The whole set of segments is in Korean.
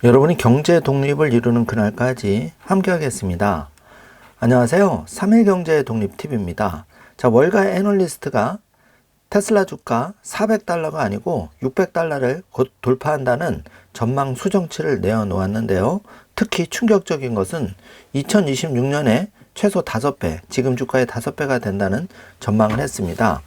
여러분이 경제 독립을 이루는 그날까지 함께하겠습니다. 안녕하세요. 3일 경제 독립 팁입니다. 자, 월가 애널리스트가 테슬라 주가 400달러가 아니고 600달러를 곧 돌파한다는 전망 수정치를 내어놓았는데요. 특히 충격적인 것은 2026년에 최소 5배, 지금 주가의 5배가 된다는 전망을 했습니다.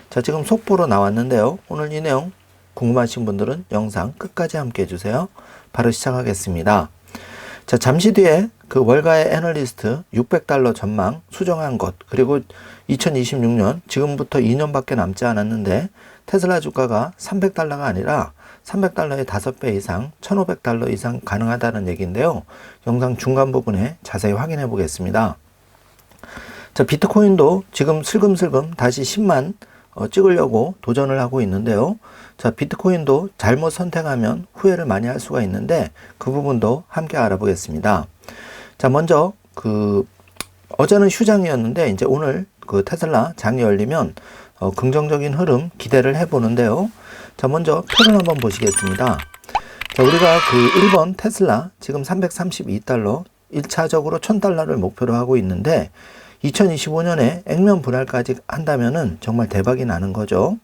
자, 지금 속보로 나왔는데요. 오늘 이 내용 궁금하신 분들은 영상 끝까지 함께 해주세요. 바로 시작하겠습니다. 자, 잠시 뒤에 그 월가의 애널리스트 600달러 전망 수정한 것, 그리고 2026년 지금부터 2년밖에 남지 않았는데 테슬라 주가가 300달러가 아니라 300달러의 5배 이상 1500달러 이상 가능하다는 얘기인데요. 영상 중간 부분에 자세히 확인해 보겠습니다. 자, 비트코인도 지금 슬금슬금 다시 10만 찍으려고 도전을 하고 있는데요. 자, 비트코인도 잘못 선택하면 후회를 많이 할 수가 있는데 그 부분도 함께 알아보겠습니다. 자, 먼저 어제는 휴장이었는데 이제 오늘 테슬라 장이 열리면 긍정적인 흐름 기대를 해보는데요. 자, 먼저 표를 한번 보시겠습니다. 자, 우리가 1번 테슬라 지금 332달러 1차적으로 1000달러를 목표로 하고 있는데 2025년에 액면 분할까지 한다면은 정말 대박이 나는 거죠.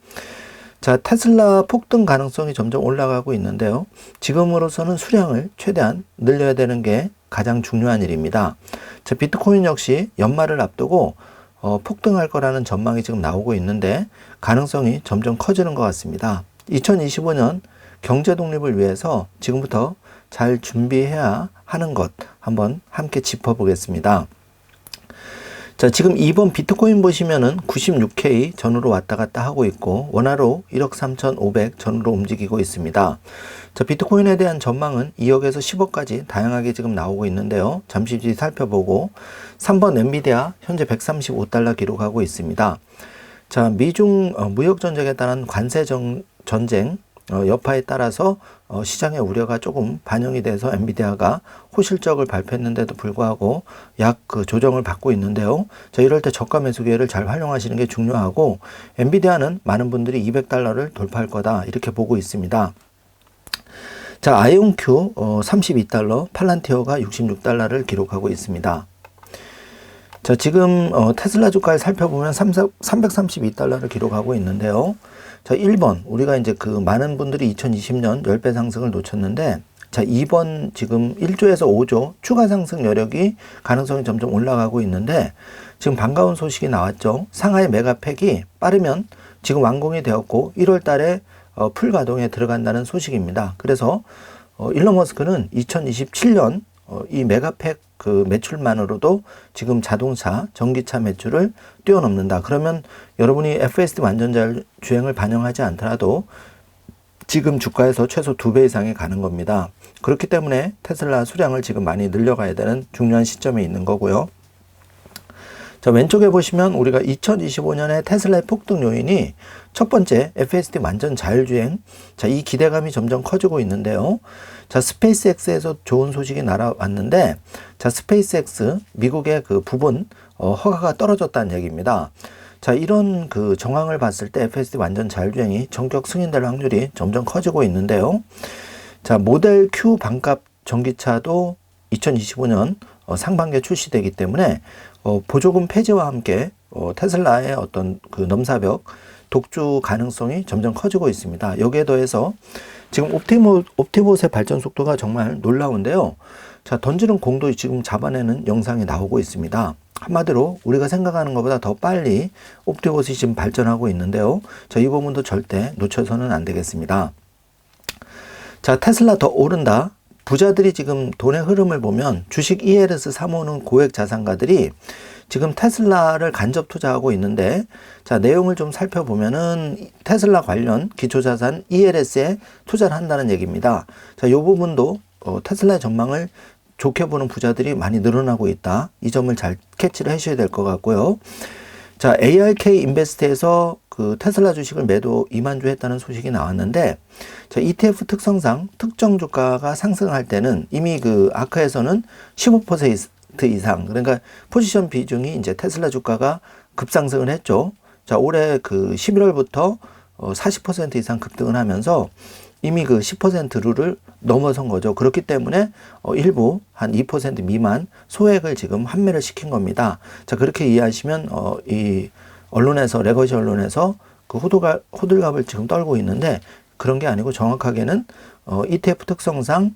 자, 테슬라 폭등 가능성이 점점 올라가고 있는데요. 지금으로서는 수량을 최대한 늘려야 되는 게 가장 중요한 일입니다. 자, 비트코인 역시 연말을 앞두고 폭등할 거라는 전망이 지금 나오고 있는데 가능성이 점점 커지는 것 같습니다. 2025년 경제 독립을 위해서 지금부터 잘 준비해야 하는 것 한번 함께 짚어보겠습니다. 자, 지금 2번 비트코인 보시면은 96K 전후로 왔다 갔다 하고 있고 원화로 1억 3,500 전후로 움직이고 있습니다. 자, 비트코인에 대한 전망은 2억에서 10억까지 다양하게 지금 나오고 있는데요. 잠시 뒤 살펴보고 3번 엔비디아 현재 135달러 기록하고 있습니다. 자, 미중 무역 전쟁에 따른 관세 전쟁 여파에 따라서 시장의 우려가 조금 반영이 돼서 엔비디아가 호실적을 발표했는데도 불구하고 약 조정을 받고 있는데요. 자, 이럴 때 저가 매수 기회를 잘 활용하시는 게 중요하고 엔비디아는 많은 분들이 200달러를 돌파할 거다 이렇게 보고 있습니다. 자, 아이온큐 32달러, 팔란티어가 66달러를 기록하고 있습니다. 자, 지금 테슬라 주가를 살펴보면 332달러를 기록하고 있는데요. 자, 1번 우리가 이제 많은 분들이 2020년 10배 상승을 놓쳤는데 자, 2번 지금 1조에서 5조 추가 상승 여력이 가능성이 점점 올라가고 있는데 지금 반가운 소식이 나왔죠. 상하이 메가팩이 빠르면 지금 완공이 되었고 1월 달에 풀 가동에 들어간다는 소식입니다. 그래서 일론 머스크는 2027년 이 메가팩 매출만으로도 지금 자동차, 전기차 매출을 뛰어넘는다. 그러면 여러분이 FSD 완전자율 주행을 반영하지 않더라도 지금 주가에서 최소 2배 이상이 가는 겁니다. 그렇기 때문에 테슬라 수량을 지금 많이 늘려가야 되는 중요한 시점에 있는 거고요. 자, 왼쪽에 보시면 우리가 2025년에 테슬라의 폭등 요인이 첫 번째 FSD 완전 자율주행. 자, 이 기대감이 점점 커지고 있는데요. 자, 스페이스X에서 좋은 소식이 날아왔는데 자, 스페이스X 미국의 부분 허가가 떨어졌다는 얘기입니다. 자, 이런 정황을 봤을 때 FSD 완전 자율주행이 전격 승인될 확률이 점점 커지고 있는데요. 자, 모델 Q 반값 전기차도 2025년 상반기에 출시되기 때문에 보조금 폐지와 함께 테슬라의 어떤 넘사벽 독주 가능성이 점점 커지고 있습니다. 여기에 더해서 지금 옵티봇의 발전 속도가 정말 놀라운데요. 자, 던지는 공도 지금 잡아내는 영상이 나오고 있습니다. 한마디로 우리가 생각하는 것보다 더 빨리 옵티봇이 지금 발전하고 있는데요. 자, 이 부분도 절대 놓쳐서는 안 되겠습니다. 자, 테슬라 더 오른다. 부자들이 지금 돈의 흐름을 보면 주식 ELS 사모으는 고액 자산가들이 지금 테슬라를 간접 투자하고 있는데 자, 내용을 좀 살펴보면은 테슬라 관련 기초자산 ELS에 투자를 한다는 얘기입니다. 자, 이 부분도 테슬라의 전망을 좋게 보는 부자들이 많이 늘어나고 있다. 이 점을 잘 캐치를 하셔야 될 것 같고요. 자, ARK 인베스트에서 테슬라 주식을 매도 2만 주 했다는 소식이 나왔는데 자, ETF 특성상 특정 주가가 상승할 때는 이미 아크에서는 15% 이상, 그러니까 포지션 비중이 이제 테슬라 주가가 급상승을 했죠. 자, 올해 11월부터 40% 이상 급등을 하면서 이미 그 10% 룰을 넘어선 거죠. 그렇기 때문에 일부 한 2% 미만 소액을 지금 환매를 시킨 겁니다. 자, 그렇게 이해하시면 이 언론에서, 레거시 언론에서 그 호들갑을 지금 떨고 있는데, 그런 게 아니고 정확하게는 ETF 특성상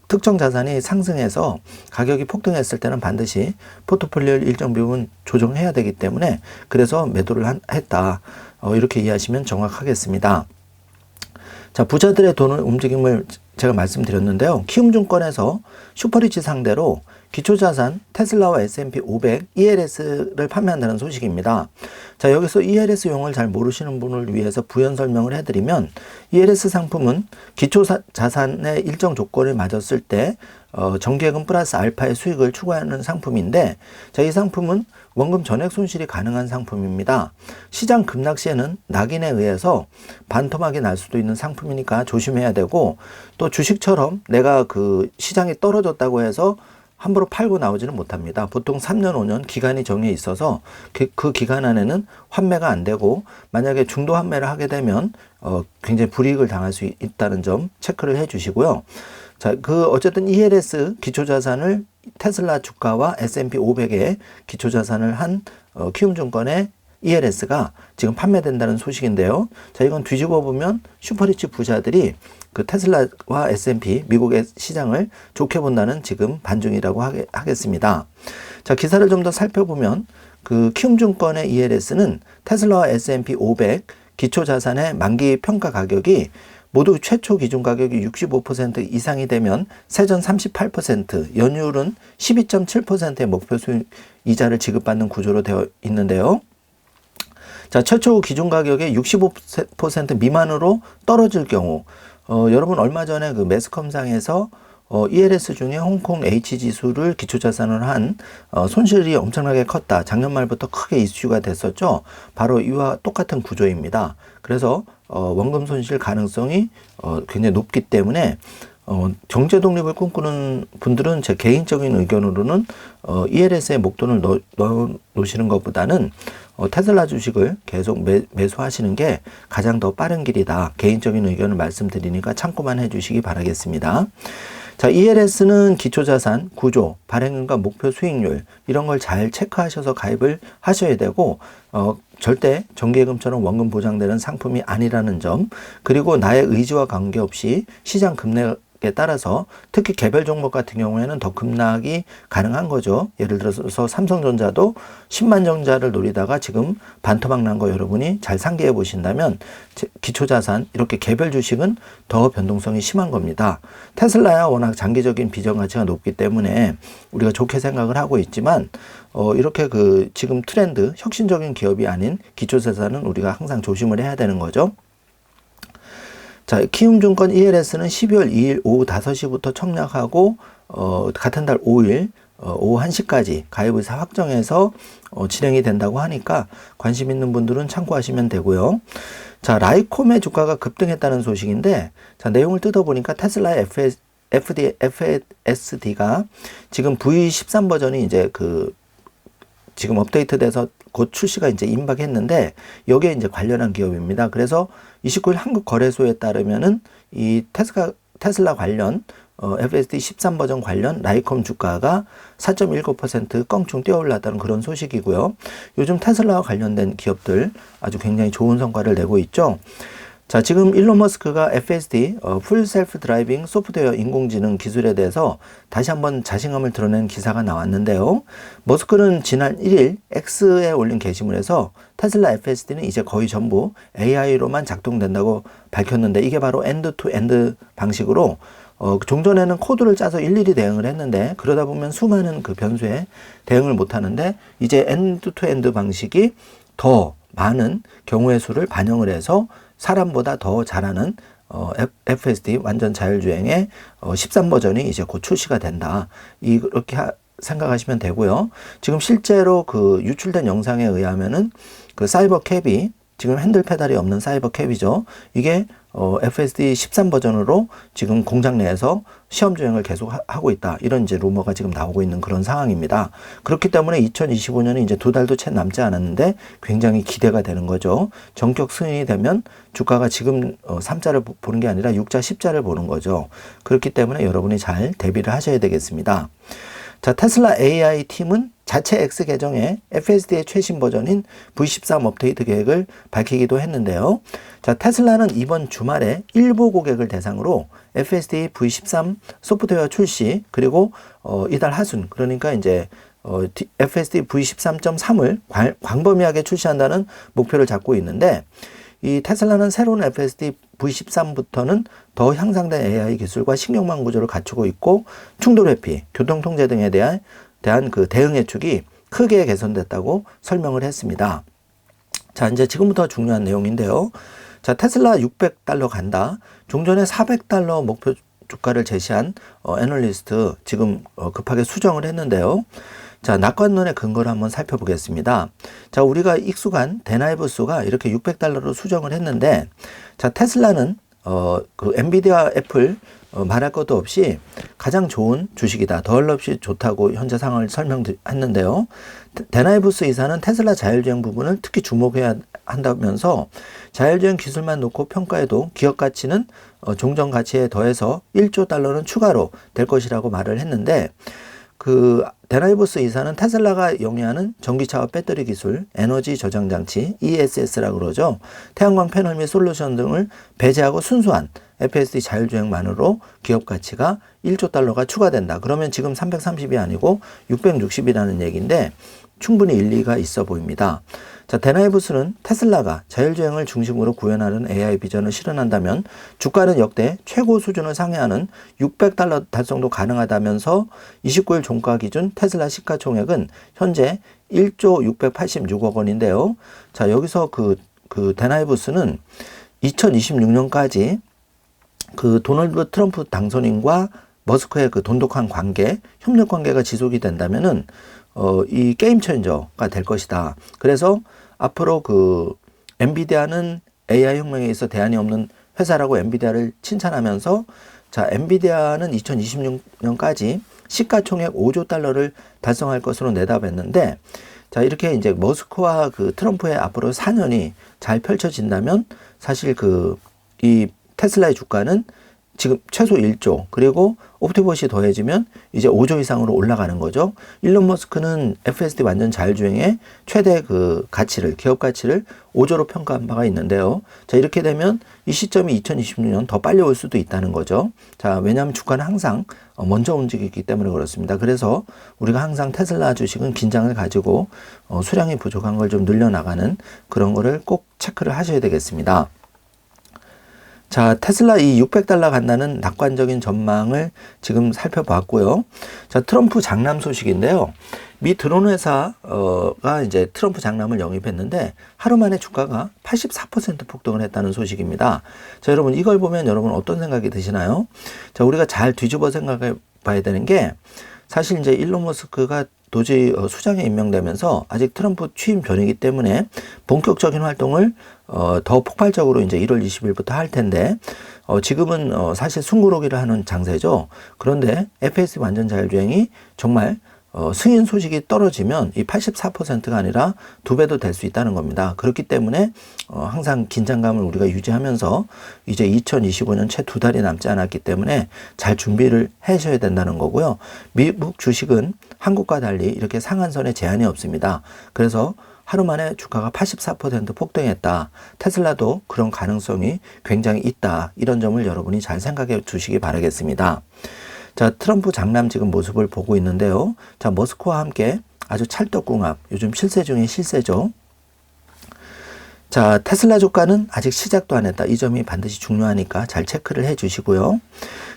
특정 자산이 상승해서 가격이 폭등했을 때는 반드시 포트폴리오를 일정 부분 조정해야 되기 때문에 그래서 매도를 했다. 이렇게 이해하시면 정확하겠습니다. 자, 부자들의 돈을 움직임을 제가 말씀드렸는데요. 키움증권에서 슈퍼리치 상대로 기초자산 테슬라와 S&P 500 ELS를 판매한다는 소식입니다. 자, 여기서 ELS 용어를 잘 모르시는 분을 위해서 부연 설명을 해드리면, ELS 상품은 기초자산의 일정 조건을 맞았을 때 정기예금 플러스 알파의 수익을 추구하는 상품인데, 자, 이 상품은 원금 전액 손실이 가능한 상품입니다. 시장 급락 시에는 낙인에 의해서 반토막이 날 수도 있는 상품이니까 조심해야 되고, 또 주식처럼 내가 그 시장이 떨어졌다고 해서 함부로 팔고 나오지는 못합니다. 보통 3년, 5년 기간이 정해 있어서 그 기간 안에는 환매가 안 되고, 만약에 중도 환매를 하게 되면 굉장히 불이익을 당할 수 있다는 점 체크를 해 주시고요. 자, 어쨌든 ELS 기초자산을 테슬라 주가와 S&P 500의 기초자산을 한 키움증권의 ELS가 지금 판매된다는 소식인데요. 자, 이건 뒤집어 보면 슈퍼리치 부자들이 그 테슬라와 S&P 미국의 시장을 좋게 본다는 지금 반중이라고 하겠습니다. 자, 기사를 좀 더 살펴보면 그 키움증권의 ELS는 테슬라와 S&P 500 기초자산의 만기 평가 가격이 모두 최초 기준 가격이 65% 이상이 되면 세전 38%, 연율은 12.7%의 목표 수익 이자를 지급받는 구조로 되어 있는데요. 자, 최초 기준 가격의 65% 미만으로 떨어질 경우, 여러분 얼마 전에 그 매스컴상에서 ELS 중에 홍콩 H지수를 기초자산을 한 손실이 엄청나게 컸다. 작년 말부터 크게 이슈가 됐었죠. 바로 이와 똑같은 구조입니다. 그래서 원금 손실 가능성이 굉장히 높기 때문에 경제 독립을 꿈꾸는 분들은 제 개인적인 의견으로는 ELS에 목돈을 넣어 놓으시는 것보다는 테슬라 주식을 계속 매수하시는 게 가장 더 빠른 길이다. 개인적인 의견을 말씀드리니까 참고만 해주시기 바라겠습니다. 자, ELS는 기초자산, 구조, 발행금과 목표 수익률 이런 걸 잘 체크하셔서 가입을 하셔야 되고, 절대 정기예금처럼 원금 보장되는 상품이 아니라는 점, 그리고 나의 의지와 관계없이 시장 급락에 따라서 특히 개별 종목 같은 경우에는 더 급락이 가능한 거죠. 예를 들어서 삼성전자도 10만 정자를 노리다가 지금 반토막 난 거 여러분이 잘 상기해 보신다면 기초자산 이렇게 개별 주식은 더 변동성이 심한 겁니다. 테슬라야 워낙 장기적인 비전가치가 높기 때문에 우리가 좋게 생각을 하고 있지만 이렇게 그 지금 트렌드 혁신적인 기업이 아닌 기초자산은 우리가 항상 조심을 해야 되는 거죠. 자, 키움증권 ELS는 12월 2일 오후 5시부터 청약하고 같은 달 5일 오후 1시까지 가입 의사 확정해서 진행이 된다고 하니까 관심 있는 분들은 참고하시면 되고요. 자, 라이콤의 주가가 급등했다는 소식인데, 자, 내용을 뜯어보니까 테슬라의 FSD가 지금 V13 버전이 이제 지금 업데이트돼서 곧 출시가 이제 임박했는데, 여기에 이제 관련한 기업입니다. 그래서 29일 한국거래소에 따르면은 이 테슬라 관련 FSD 13 버전 관련 라이콤 주가가 4.19% 껑충 뛰어올랐다는 그런 소식이고요. 요즘 테슬라와 관련된 기업들 아주 굉장히 좋은 성과를 내고 있죠. 자, 지금 일론 머스크가 FSD, 풀 셀프 드라이빙 소프트웨어 인공지능 기술에 대해서 다시 한번 자신감을 드러낸 기사가 나왔는데요. 머스크는 지난 1일 X에 올린 게시물에서 테슬라 FSD는 이제 거의 전부 AI로만 작동된다고 밝혔는데, 이게 바로 엔드-투-엔드 방식으로 종전에는 코드를 짜서 일일이 대응을 했는데, 그러다 보면 수많은 그 변수에 대응을 못 하는데, 이제 엔드-투-엔드 방식이 더 많은 경우의 수를 반영을 해서 사람보다 더 잘하는 FSD 완전 자율주행의 13 버전이 이제 곧 출시가 된다. 이렇게 생각하시면 되고요. 지금 실제로 그 유출된 영상에 의하면은 그 사이버 캡이 지금 핸들 페달이 없는 사이버캡이죠. 이게 FSD 13 버전으로 지금 공장 내에서 시험 주행을 계속 하고 있다. 이런 이제 루머가 지금 나오고 있는 그런 상황입니다. 그렇기 때문에 2025년이 이제 2달도 채 남지 않았는데 굉장히 기대가 되는 거죠. 전격 승인이 되면 주가가 지금 3자를 보는 게 아니라 6자, 10자를 보는 거죠. 그렇기 때문에 여러분이 잘 대비를 하셔야 되겠습니다. 자, 테슬라 AI 팀은 자체 X 계정에 FSD의 최신 버전인 V13 업데이트 계획을 밝히기도 했는데요. 자, 테슬라는 이번 주말에 일부 고객을 대상으로 FSD V13 소프트웨어 출시, 그리고 이달 하순, 그러니까 이제 FSD V13.3을 광범위하게 출시한다는 목표를 잡고 있는데, 이 테슬라는 새로운 FSD V13부터는 더 향상된 AI 기술과 신경망 구조를 갖추고 있고, 충돌 회피, 교통 통제 등에 대한 그 대응 예측이 크게 개선됐다고 설명을 했습니다. 자, 이제 지금부터 중요한 내용인데요. 자, 테슬라 $600 간다. 종전에 $400 목표 주가를 제시한 애널리스트 지금 급하게 수정을 했는데요. 자, 낙관론의 근거를 한번 살펴보겠습니다. 자, 우리가 익숙한 대나이브스가 이렇게 $600로 수정을 했는데, 자, 테슬라는 그 엔비디아, 애플 말할 것도 없이 가장 좋은 주식이다. 더할 없이 좋다고 현재 상황을 설명했는데요. 대나이브스 이사는 테슬라 자율주행 부분을 특히 주목해야 한다면서 자율주행 기술만 놓고 평가해도 기업 가치는 종전 가치에 더해서 $1조 추가로 될 것이라고 말을 했는데, 그 대나이브스 이사는 테슬라가 영위하는 전기차와 배터리 기술, 에너지 저장 장치, ESS라고 그러죠. 태양광 패널 및 솔루션 등을 배제하고 순수한 FSD 자율주행만으로 기업 가치가 $1조 추가된다. 그러면 지금 330이 아니고 660이라는 얘기인데 충분히 일리가 있어 보입니다. 자, 대나이브스는 테슬라가 자율주행을 중심으로 구현하는 AI 비전을 실현한다면 주가는 역대 최고 수준을 상회하는 $600 달성도 가능하다면서 29일 종가 기준 테슬라 시가총액은 현재 1조 686억 원인데요. 자, 여기서 그 대나이브스는 2026년까지 그 도널드 트럼프 당선인과 머스크의 그 돈독한 관계, 협력 관계가 지속이 된다면은 이 게임 체인저가 될 것이다. 그래서 앞으로 그 엔비디아는 AI 혁명에 있어 대안이 없는 회사라고 엔비디아를 칭찬하면서, 자, 엔비디아는 2026년까지 시가총액 $5조 달성할 것으로 내다봤는데, 자, 이렇게 이제 머스크와 그 트럼프의 앞으로 4년이 잘 펼쳐진다면 사실 이 테슬라의 주가는 지금 최소 1조, 그리고 옵티봇이 더해지면 이제 5조 이상으로 올라가는 거죠. 일론 머스크는 FSD 완전 자율주행의 최대 그 가치를, 기업 가치를 5조로 평가한 바가 있는데요. 자, 이렇게 되면 이 시점이 2026년 더 빨리 올 수도 있다는 거죠. 자, 왜냐하면 주가는 항상 먼저 움직이기 때문에 그렇습니다. 그래서 우리가 항상 테슬라 주식은 긴장을 가지고 수량이 부족한 걸 좀 늘려나가는 그런 거를 꼭 체크를 하셔야 되겠습니다. 자, 테슬라 이 $600 간다는 낙관적인 전망을 지금 살펴봤고요. 자, 트럼프 장남 소식인데요. 미 드론 회사가 이제 트럼프 장남을 영입했는데 하루 만에 주가가 84% 폭등을 했다는 소식입니다. 자, 여러분 이걸 보면 여러분 어떤 생각이 드시나요? 자, 우리가 잘 뒤집어 생각해 봐야 되는 게, 사실 이제 일론 머스크가 도저히 수장에 임명되면서 아직 트럼프 취임 전이기 때문에 본격적인 활동을 더 폭발적으로 이제 1월 20일부터 할 텐데, 지금은 사실 숨고르기를 하는 장세죠. 그런데 FSD 완전 자율주행이 정말 승인 소식이 떨어지면 이 84%가 아니라 2배도 될 수 있다는 겁니다. 그렇기 때문에 항상 긴장감을 우리가 유지하면서 이제 2025년 채 2달이 남지 않았기 때문에 잘 준비를 하셔야 된다는 거고요. 미국 주식은 한국과 달리 이렇게 상한선에 제한이 없습니다. 그래서 하루 만에 주가가 84% 폭등했다. 테슬라도 그런 가능성이 굉장히 있다. 이런 점을 여러분이 잘 생각해 주시기 바라겠습니다. 자, 트럼프 장남 지금 모습을 보고 있는데요. 자, 머스크와 함께 아주 찰떡궁합, 요즘 실세 중에 실세죠. 자, 테슬라 주가는 아직 시작도 안 했다. 이 점이 반드시 중요하니까 잘 체크를 해 주시고요.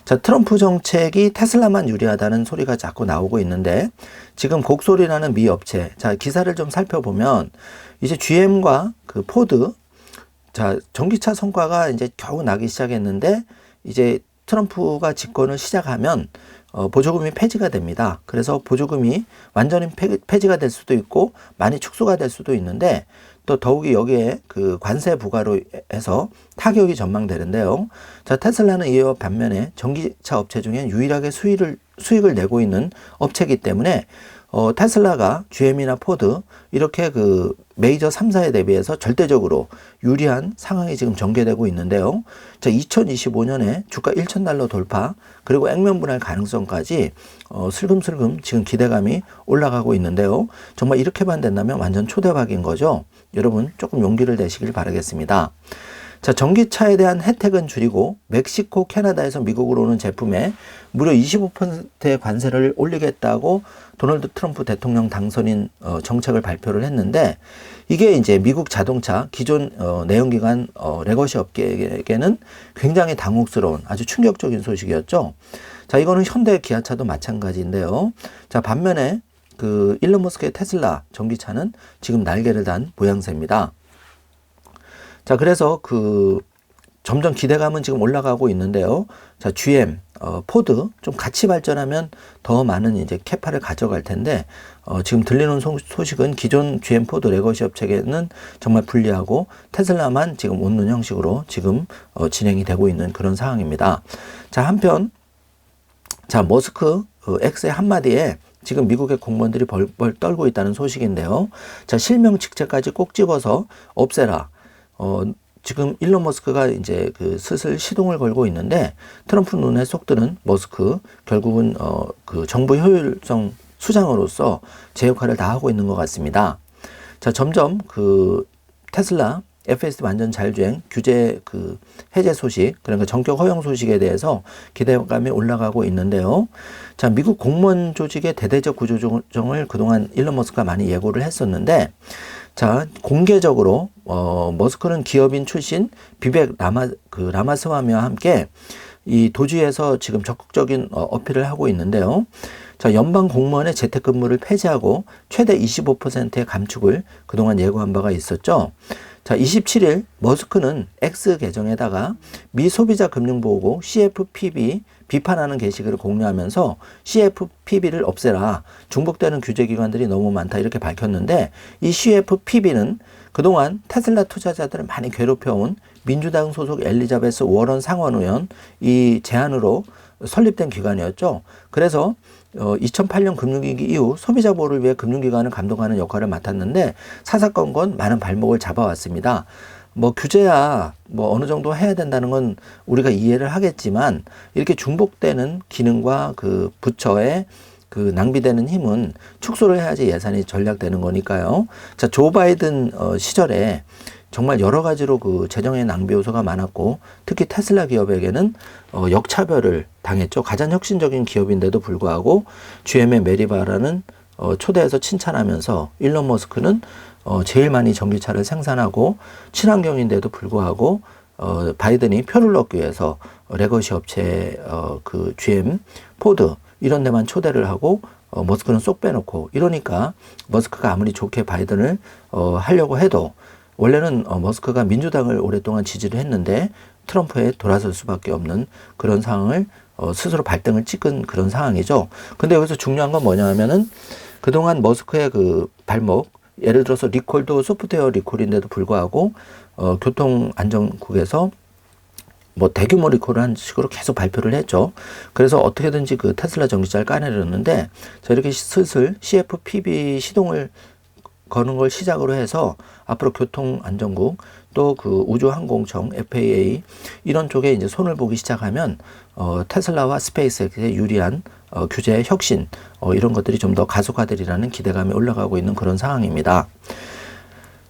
자, 트럼프 정책이 테슬라만 유리하다는 소리가 자꾸 나오고 있는데, 지금 곡소리라는 미 업체, 자, 기사를 좀 살펴보면 이제 GM과 그 포드, 자, 전기차 성과가 이제 겨우 나기 시작했는데, 이제 트럼프가 집권을 시작하면 보조금이 폐지가 됩니다. 그래서 보조금이 완전히 폐지가 될 수도 있고 많이 축소가 될 수도 있는데, 또 더욱이 여기에 그 관세 부과로 해서 타격이 전망되는데요. 자, 테슬라는 이와 반면에 전기차 업체 중에 유일하게 수익을 내고 있는 업체이기 때문에 테슬라가 GM이나 포드 이렇게 그 메이저 3사에 대비해서 절대적으로 유리한 상황이 지금 전개되고 있는데요. 자, 2025년에 주가 $1,000 돌파 그리고 액면 분할 가능성까지 슬금슬금 지금 기대감이 올라가고 있는데요. 정말 이렇게만 된다면 완전 초대박인 거죠. 여러분 조금 용기를 내시길 바라겠습니다. 자, 전기차에 대한 혜택은 줄이고 멕시코, 캐나다에서 미국으로 오는 제품에 무려 25%의 관세를 올리겠다고 도널드 트럼프 대통령 당선인 정책을 발표를 했는데 이게 이제 미국 자동차 기존 내연기관 레거시 업계에게는 굉장히 당혹스러운 아주 충격적인 소식이었죠. 자, 이거는 현대 기아차도 마찬가지인데요. 자, 반면에 그 일론 머스크의 테슬라 전기차는 지금 날개를 단 모양새입니다. 자, 그래서 그 점점 기대감은 지금 올라가고 있는데요. 자, GM, 포드 좀 같이 발전하면 더 많은 이제 캐파를 가져갈 텐데 지금 들리는 소식은 기존 GM, 포드 레거시 업체에는 정말 불리하고 테슬라만 지금 웃는 형식으로 지금 진행이 되고 있는 그런 상황입니다. 자, 한편 자, 머스크 X의 한마디에 지금 미국의 공무원들이 벌벌 떨고 있다는 소식인데요. 자, 실명 직책까지 꼭 집어서 없애라. 지금 일론 머스크가 이제 그 슬슬 시동을 걸고 있는데 트럼프 눈에 쏙 드는 머스크 결국은 그 정부 효율성 수장으로서 제 역할을 다 하고 있는 것 같습니다. 자, 점점 그 테슬라 FSD 완전 자율주행 규제 그 해제 소식, 그러니까 전격 허용 소식에 대해서 기대감이 올라가고 있는데요. 자, 미국 공무원 조직의 대대적 구조조정을 그동안 일론 머스크가 많이 예고를 했었는데, 자, 공개적으로 머스크는 기업인 출신 비벡 라마스와미와 함께 이 도주에서 지금 적극적인 어필을 하고 있는데요. 자, 연방 공무원의 재택근무를 폐지하고 최대 25%의 감축을 그동안 예고한 바가 있었죠. 자, 27일 머스크는 X 계정에다가 미 소비자 금융보호국 CFPB 비판하는 게시글을 공유하면서 CFPB를 없애라. 중복되는 규제기관들이 너무 많다. 이렇게 밝혔는데 이 CFPB는 그동안 테슬라 투자자들을 많이 괴롭혀온 민주당 소속 엘리자베스 워런 상원의원 이 제안으로 설립된 기관이었죠. 그래서 2008년 금융위기 이후 소비자 보호를 위해 금융기관을 감독하는 역할을 맡았는데 사사건건 많은 발목을 잡아왔습니다. 뭐 규제야 뭐 어느 정도 해야 된다는 건 우리가 이해를 하겠지만 이렇게 중복되는 기능과 그 부처의 그 낭비되는 힘은 축소를 해야지 예산이 전략되는 거니까요. 자, 조 바이든 시절에 정말 여러 가지로 그 재정의 낭비 요소가 많았고 특히 테슬라 기업에게는 역차별을 당했죠. 가장 혁신적인 기업인데도 불구하고 GM의 메리바라는 초대해서 칭찬하면서 일론 머스크는 제일 많이 전기차를 생산하고 친환경인데도 불구하고 바이든이 표를 얻기 위해서 레거시 업체 그 GM, 포드 이런 데만 초대를 하고 머스크는 쏙 빼놓고 이러니까 머스크가 아무리 좋게 바이든을 하려고 해도 원래는 머스크가 민주당을 오랫동안 지지를 했는데 트럼프에 돌아설 수밖에 없는 그런 상황을 스스로 발등을 찍은 그런 상황이죠. 근데 여기서 중요한 건 뭐냐 하면은 그동안 머스크의 그 발목, 예를 들어서 리콜도 소프트웨어 리콜인데도 불구하고 교통안전국에서 뭐 대규모 리콜을 한 식으로 계속 발표를 했죠. 그래서 어떻게든지 그 테슬라 전기차를 까내렸는데 자, 이렇게 슬슬 CFPB 시동을 거는 걸 시작으로 해서 앞으로 교통안전국 또 그 우주항공청 FAA 이런 쪽에 이제 손을 보기 시작하면 테슬라와 스페이스X에 유리한 규제 혁신 이런 것들이 좀 더 가속화되리라는 기대감이 올라가고 있는 그런 상황입니다.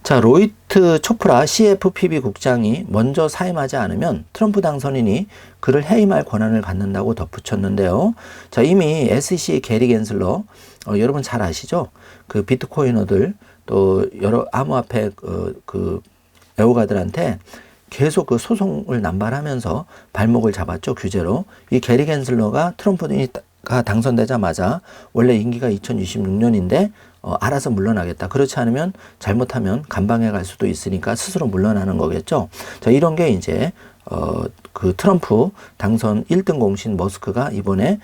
자, 로이트 초프라 CFPB 국장이 먼저 사임하지 않으면 트럼프 당선인이 그를 해임할 권한을 갖는다고 덧붙였는데요. 자, 이미 SEC 게리 겐슬러 여러분 잘 아시죠? 그 비트코이너들 또 여러 암호화폐 그 애호가들한테 계속 그 소송을 남발하면서 발목을 잡았죠, 규제로. 이 게리 겐슬러가 트럼프가 당선되자마자 원래 임기가 2026년인데 알아서 물러나겠다. 그렇지 않으면 잘못하면 감방에 갈 수도 있으니까 스스로 물러나는 거겠죠. 자, 이런 게 이제 그 트럼프 당선 1등 공신 머스크가 이번에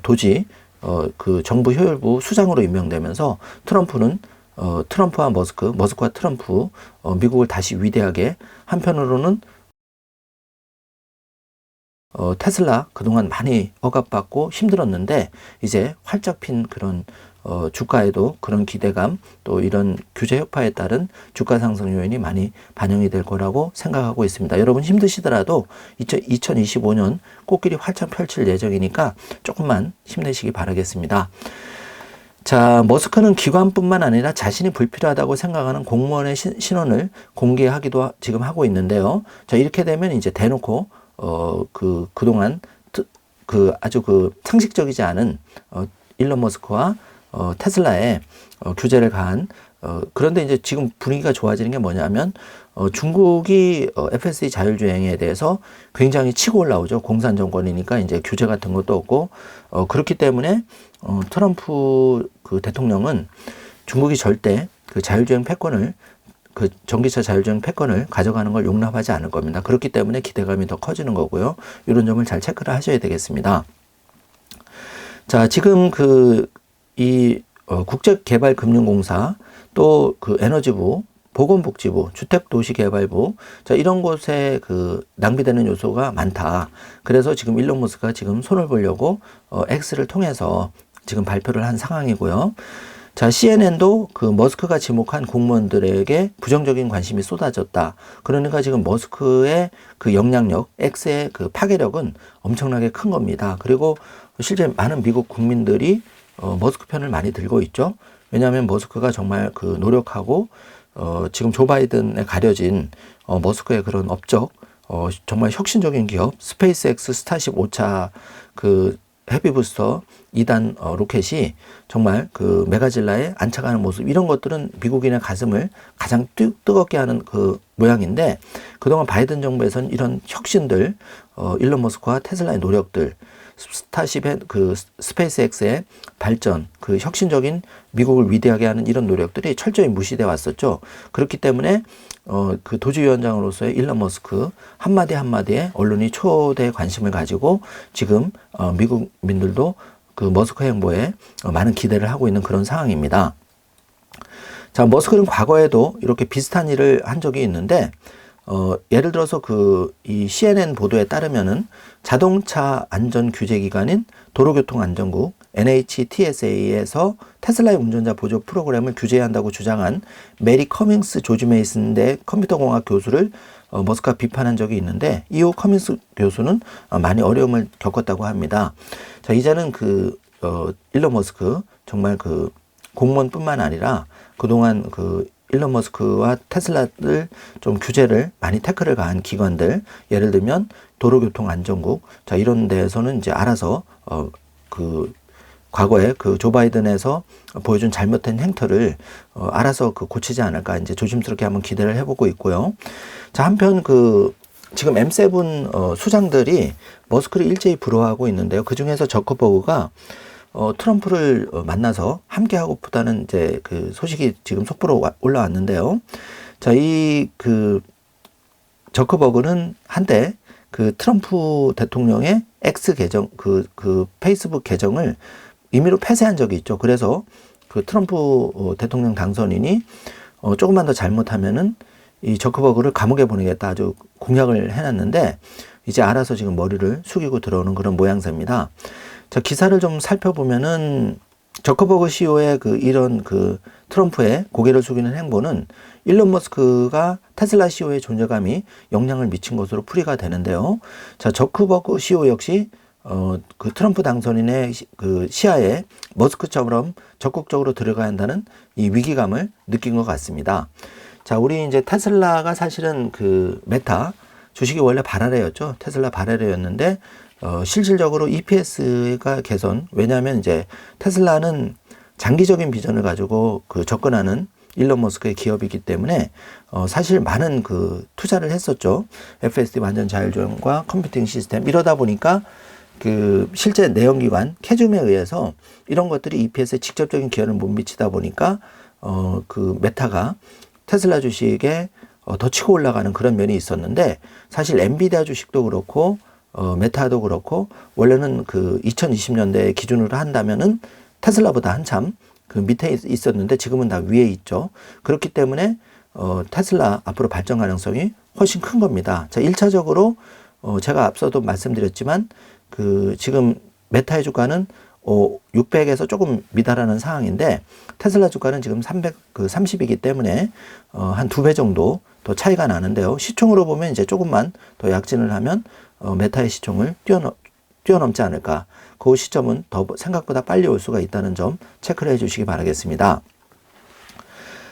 도지 그 정부 효율부 수장으로 임명되면서 트럼프는 트럼프와 머스크와 트럼프, 미국을 다시 위대하게, 한편으로는 테슬라 그동안 많이 억압받고 힘들었는데 이제 활짝 핀 그런 주가에도 그런 기대감, 또 이런 규제 효과에 따른 주가 상승 요인이 많이 반영이 될 거라고 생각하고 있습니다. 여러분 힘드시더라도 2025년 꽃길이 활짝 펼칠 예정이니까 조금만 힘내시기 바라겠습니다. 자, 머스크는 기관뿐만 아니라 자신이 불필요하다고 생각하는 공무원의 신원을 공개하기도 지금 하고 있는데요. 자, 이렇게 되면 이제 대놓고 그동안 아주 상식적이지 않은 일론 머스크와 테슬라에 규제를 가한, 그런데 이제 지금 분위기가 좋아지는 게 뭐냐면 중국이 FSD 자율주행에 대해서 굉장히 치고 올라오죠. 공산 정권이니까 이제 규제 같은 것도 없고, 그렇기 때문에 트럼프 대통령은 중국이 절대 그 자율주행 패권을, 그 전기차 자율주행 패권을 가져가는 걸 용납하지 않을 겁니다. 그렇기 때문에 기대감이 더 커지는 거고요. 이런 점을 잘 체크를 하셔야 되겠습니다. 자, 지금 국제개발금융공사, 또 에너지부, 보건복지부, 주택도시개발부, 자, 이런 곳에 낭비되는 요소가 많다. 그래서 지금 일론 머스크가 지금 손을 보려고 X를 통해서 지금 발표를 한 상황이고요. 자, CNN도 머스크가 지목한 공무원들에게 부정적인 관심이 쏟아졌다. 그러니까 지금 머스크의 영향력, X의 파괴력은 엄청나게 큰 겁니다. 그리고 실제 많은 미국 국민들이 머스크 편을 많이 들고 있죠. 왜냐하면 머스크가 정말 노력하고 지금 조 바이든에 가려진 머스크의 그런 업적, 정말 혁신적인 기업, 스페이스X 스타쉽 5차 헤비부스터 2단 로켓이 정말 메가질라에 안착하는 모습, 이런 것들은 미국인의 가슴을 가장 뜨겁게 하는 모양인데, 그동안 바이든 정부에서는 이런 혁신들, 일론 머스크와 테슬라의 노력들, 스타쉽의 스페이스X의 발전, 혁신적인 미국을 위대하게 하는 이런 노력들이 철저히 무시되어 왔었죠. 그렇기 때문에 도지위원장으로서의 일론 머스크 한마디 한마디에 언론이 초대 관심을 가지고 지금 미국민들도 머스크 행보에 많은 기대를 하고 있는 그런 상황입니다. 자, 머스크는 과거에도 이렇게 비슷한 일을 한 적이 있는데, 예를 들어서 이 CNN 보도에 따르면은 자동차 안전 규제 기관인 도로교통안전국 NHTSA에서 테슬라의 운전자 보조 프로그램을 규제해야 한다고 주장한 메리 커밍스 조지 메이슨대 컴퓨터공학 교수를 머스크가 비판한 적이 있는데, 이후 커밍스 교수는 많이 어려움을 겪었다고 합니다. 자, 이제는 일론 머스크 정말 공무원뿐만 아니라 그동안 일론 머스크와 테슬라를 좀 규제를 많이 태클을 가한 기관들, 예를 들면 도로교통안전국, 자, 이런 데에서는 이제 알아서 과거에 조 바이든에서 보여준 잘못된 행태를 알아서 고치지 않을까, 이제 조심스럽게 한번 기대를 해보고 있고요. 자, 한편 지금 M7 수장들이 머스크를 일제히 부러워하고 있는데요. 그 중에서 저커버그가 트럼프를 만나서 함께하고보다는 이제 소식이 지금 속보로 올라왔는데요. 자, 이 저커버그는 한때 트럼프 대통령의 X 계정, 페이스북 계정을 임의로 폐쇄한 적이 있죠. 그래서 트럼프 대통령 당선인이 조금만 더 잘못하면은 이 저커버그를 감옥에 보내겠다 아주 공약을 해놨는데, 이제 알아서 지금 머리를 숙이고 들어오는 그런 모양새입니다. 자, 기사를 좀 살펴보면은 저커버그 CEO의 이런 트럼프의 고개를 숙이는 행보는 일론 머스크가 테슬라 CEO의 존재감이 영향을 미친 것으로 풀이가 되는데요. 자, 저커버그 CEO 역시 트럼프 당선인의 시야에 머스크처럼 적극적으로 들어가야 한다는 이 위기감을 느낀 것 같습니다. 자, 우리 이제 테슬라가 사실은 메타 주식이 원래 발아래였죠. 테슬라 발아래였는데 실질적으로 EPS가 개선, 왜냐하면 이제 테슬라는 장기적인 비전을 가지고 접근하는 일론 머스크의 기업이기 때문에 사실 많은 투자를 했었죠. FSD 완전 자율주행과 컴퓨팅 시스템, 이러다 보니까 실제 내연기관 캐즘에 의해서 이런 것들이 EPS에 직접적인 기여를 못 미치다 보니까 메타가 테슬라 주식에 더 치고 올라가는 그런 면이 있었는데, 사실 엔비디아 주식도 그렇고 메타도 그렇고 원래는 2020년대 기준으로 한다면은 테슬라보다 한참 그 밑에 있었는데 지금은 다 위에 있죠. 그렇기 때문에 테슬라 앞으로 발전 가능성이 훨씬 큰 겁니다. 자, 1차적으로 제가 앞서도 말씀드렸지만 그 지금 메타의 주가는 600에서 조금 미달하는 상황인데 테슬라 주가는 지금 30이기 때문에 한 2배 정도 더 차이가 나는데요. 시총으로 보면 이제 조금만 더 약진을 하면 메타의 시총을 뛰어넘지 않을까. 그 시점은 더 생각보다 빨리 올 수가 있다는 점 체크를 해주시기 바라겠습니다.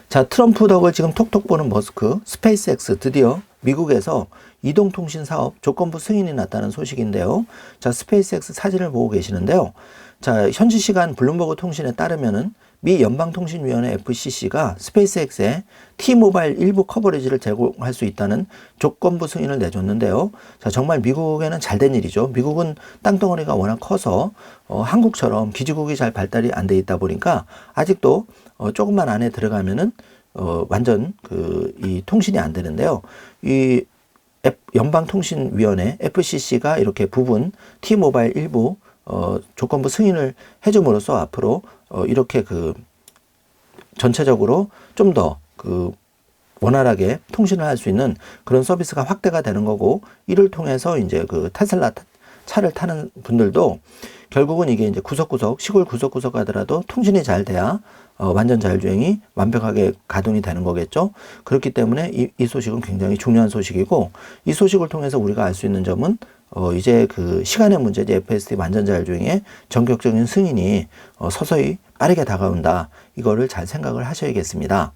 자, 트럼프 덕을 지금 톡톡 보는 머스크, 스페이스X 드디어 미국에서 이동통신 사업 조건부 승인이 났다는 소식인데요. 자, 스페이스X 사진을 보고 계시는데요. 자, 현지 시간 블룸버그 통신에 따르면은 미 연방통신위원회 FCC가 스페이스X에 T-모바일 일부 커버리지를 제공할 수 있다는 조건부 승인을 내줬는데요. 자, 정말 미국에는 잘된 일이죠. 미국은 땅덩어리가 워낙 커서 한국처럼 기지국이 잘 발달이 안 돼 있다 보니까 아직도 조금만 안에 들어가면은 완전 이 통신이 안 되는데요. 이 연방통신위원회 FCC가 이렇게 부분 T-모바일 일부 조건부 승인을 해줌으로써 앞으로 이렇게 전체적으로 좀 더 원활하게 통신을 할 수 있는 그런 서비스가 확대가 되는 거고, 이를 통해서 이제 테슬라 차를 타는 분들도 결국은 이게 이제 구석구석 시골 구석구석 가더라도 통신이 잘 돼야 완전 자율주행이 완벽하게 가동이 되는 거겠죠. 그렇기 때문에 이 소식은 굉장히 중요한 소식이고, 이 소식을 통해서 우리가 알 수 있는 점은 이제 시간의 문제지 FSD 완전 자율주행의 전격적인 승인이 서서히 빠르게 다가온다. 이거를 잘 생각을 하셔야겠습니다.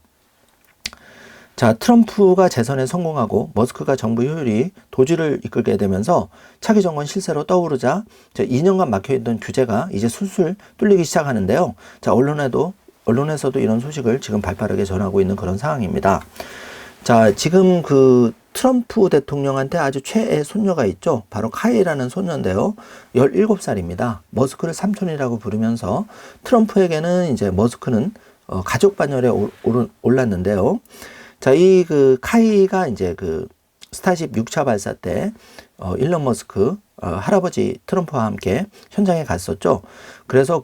자, 트럼프가 재선에 성공하고 머스크가 정부 효율이 도주를 이끌게 되면서 차기 정권 실세로 떠오르자 2년간 막혀있던 규제가 이제 술술 뚫리기 시작하는데요. 자, 언론에서도 이런 소식을 지금 발빠르게 전하고 있는 그런 상황입니다. 자, 지금 트럼프 대통령한테 아주 최애 손녀가 있죠. 바로 카이라는 손녀인데요. 17살입니다. 머스크를 삼촌이라고 부르면서 트럼프에게는 이제 머스크는 가족 반열에 올랐는데요. 자, 이 카이가 이제 스타쉽 6차 발사 때 일론 머스크 할아버지 트럼프와 함께 현장에 갔었죠. 그래서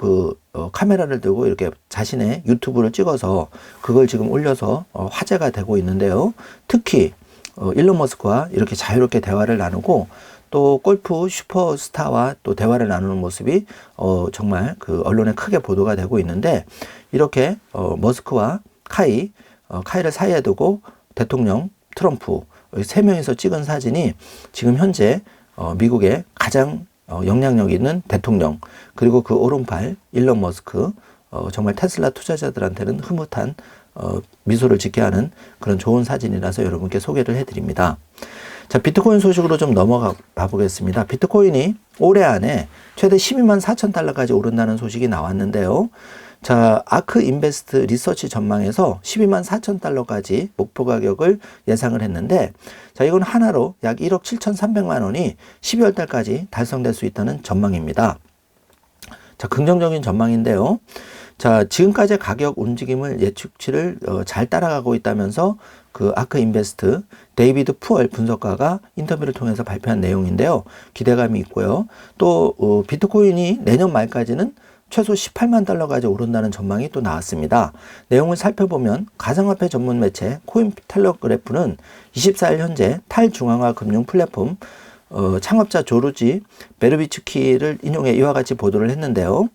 카메라를 들고 이렇게 자신의 유튜브를 찍어서 그걸 지금 올려서 화제가 되고 있는데요. 특히 일론 머스크와 이렇게 자유롭게 대화를 나누고 또 골프 슈퍼스타와 또 대화를 나누는 모습이 정말 언론에 크게 보도가 되고 있는데, 이렇게 머스크와 카이를 사이에 두고 대통령 트럼프 세 명이서 찍은 사진이 지금 현재 미국의 가장 영향력 있는 대통령, 그리고 그 오른팔 일론 머스크, 정말 테슬라 투자자들한테는 흐뭇한 미소를 짓게 하는 그런 좋은 사진이라서 여러분께 소개를 해드립니다. 자, 비트코인 소식으로 좀 넘어가 보겠습니다. 비트코인이 올해 안에 최대 12만 4천 달러까지 오른다는 소식이 나왔는데요. 자, 아크 인베스트 리서치 전망에서 12만 4천 달러까지 목표 가격을 예상을 했는데, 자, 이건 하나로 약 1억 7,300만 원이 12월 달까지 달성될 수 있다는 전망입니다. 자, 긍정적인 전망인데요. 자, 지금까지의 가격 움직임을 예측치를 잘 따라가고 있다면서 아크 인베스트 데이비드 푸얼 분석가가 인터뷰를 통해서 발표한 내용인데요. 기대감이 있고요. 또 비트코인이 내년 말까지는 최소 18만 달러까지 오른다는 전망이 또 나왔습니다. 내용을 살펴보면 가상화폐 전문 매체 코인텔레그래프는 24일 현재 탈중앙화 금융 플랫폼 창업자 조르지 베르비츠키를 인용해 이와 같이 보도를 했는데요.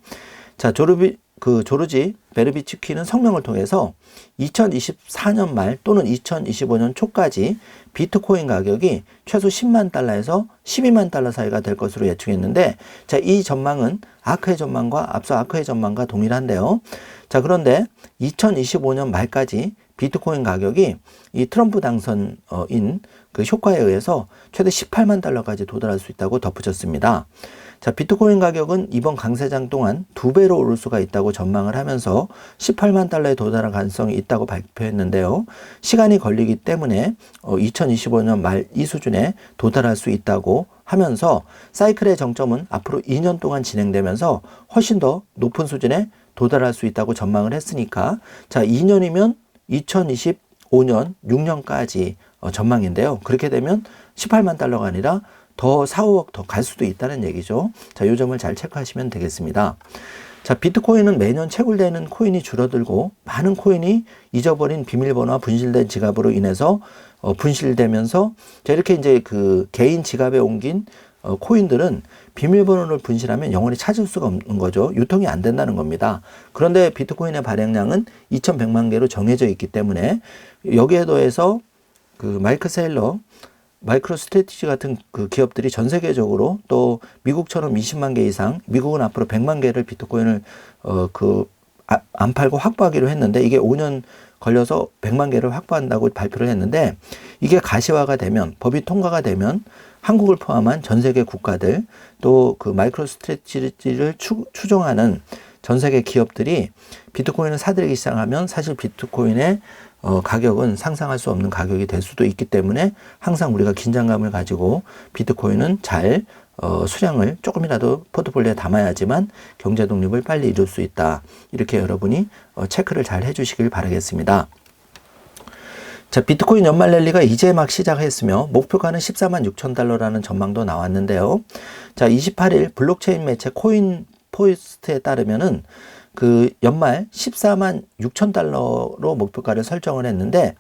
자, 조르지 베르비츠키는 성명을 통해서 2024년 말 또는 2025년 초까지 비트코인 가격이 최소 10만 달러에서 12만 달러 사이가 될 것으로 예측했는데, 자, 이 전망은 앞서 아크의 전망과 동일한데요. 자, 그런데 2025년 말까지 비트코인 가격이 이 트럼프 당선인 효과에 의해서 최대 18만 달러까지 도달할 수 있다고 덧붙였습니다. 자, 비트코인 가격은 이번 강세장 동안 2배로 오를 수가 있다고 전망을 하면서 18만 달러에 도달할 가능성이 있다고 발표했는데요. 시간이 걸리기 때문에 2025년 말 이 수준에 도달할 수 있다고 하면서 사이클의 정점은 앞으로 2년 동안 진행되면서 훨씬 더 높은 수준에 도달할 수 있다고 전망을 했으니까, 자, 2년이면 2025년 6년까지 전망인데요. 그렇게 되면 18만 달러가 아니라 더 4, 5억 더 갈 수도 있다는 얘기죠. 자, 이 점을 잘 체크하시면 되겠습니다. 자, 비트코인은 매년 채굴되는 코인이 줄어들고 많은 코인이 잊어버린 비밀번호와 분실된 지갑으로 인해서 분실되면서 자, 이렇게 이제 그 개인 지갑에 옮긴 코인들은 비밀번호를 분실하면 영원히 찾을 수가 없는 거죠. 유통이 안 된다는 겁니다. 그런데 비트코인의 발행량은 2,100만 개로 정해져 있기 때문에 여기에 더해서 그 마이크 세일러, 마이크로 스트래티지 같은 그 기업들이 전 세계적으로 또 미국처럼 20만 개 이상, 미국은 앞으로 100만 개를 비트코인을 안 팔고 확보하기로 했는데 이게 5년 걸려서 100만 개를 확보한다고 발표를 했는데 이게 가시화가 되면 법이 통과가 되면 한국을 포함한 전 세계 국가들 또 그 마이크로 스트래티지를 추종하는 전 세계 기업들이 비트코인을 사들이기 시작하면 사실 비트코인의 가격은 상상할 수 없는 가격이 될 수도 있기 때문에 항상 우리가 긴장감을 가지고 비트코인은 잘 수량을 조금이라도 포트폴리오에 담아야지만 경제 독립을 빨리 이룰 수 있다. 이렇게 여러분이 체크를 잘 해주시길 바라겠습니다. 자, 비트코인 연말 랠리가 이제 막 시작했으며 목표가는 14만 6천 달러라는 전망도 나왔는데요. 자, 28일 블록체인 매체 코인 포스트에 따르면은 그 연말 14만 6천 달러로 목표가를 설정을 했는데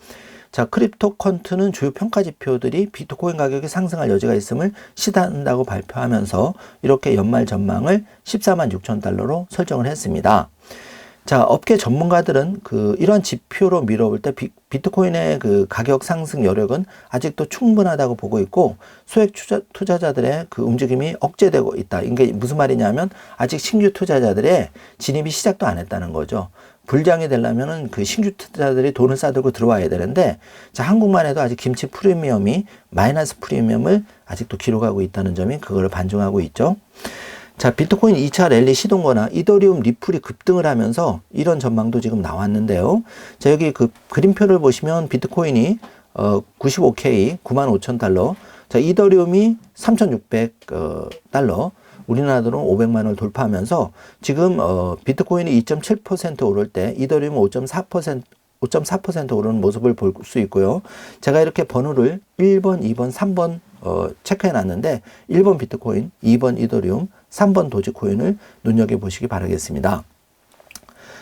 자, 크립토 퀀트는 주요 평가 지표들이 비트코인 가격이 상승할 여지가 있음을 시사한다고 발표하면서 이렇게 연말 전망을 14만 6천 달러로 설정을 했습니다. 자, 업계 전문가들은 이런 지표로 미뤄볼 때 비트코인의 그 가격 상승 여력은 아직도 충분하다고 보고 있고 소액 투자자들의 그 움직임이 억제되고 있다. 이게 무슨 말이냐면 아직 신규 투자자들의 진입이 시작도 안 했다는 거죠. 불장이 되려면은 그 신규 투자자들이 돈을 싸들고 들어와야 되는데 자, 한국만 해도 아직 김치 프리미엄이 마이너스 프리미엄을 아직도 기록하고 있다는 점이 그거를 반증하고 있죠. 자, 비트코인 2차 랠리 시동거나 이더리움 리플이 급등을 하면서 이런 전망도 지금 나왔는데요. 자, 여기 그 그림표를 보시면 비트코인이 95K 95,000달러, 자, 이더리움이 3,600 달러, 우리나라 돈 500만 원을 돌파하면서 지금 비트코인이 2.7% 오를 때 이더리움은 5.4% 오르는 모습을 볼 수 있고요. 제가 이렇게 번호를 1번, 2번, 3번 체크해 놨는데 1번 비트코인, 2번 이더리움, 3번 도지코인을 눈여겨보시기 바라겠습니다.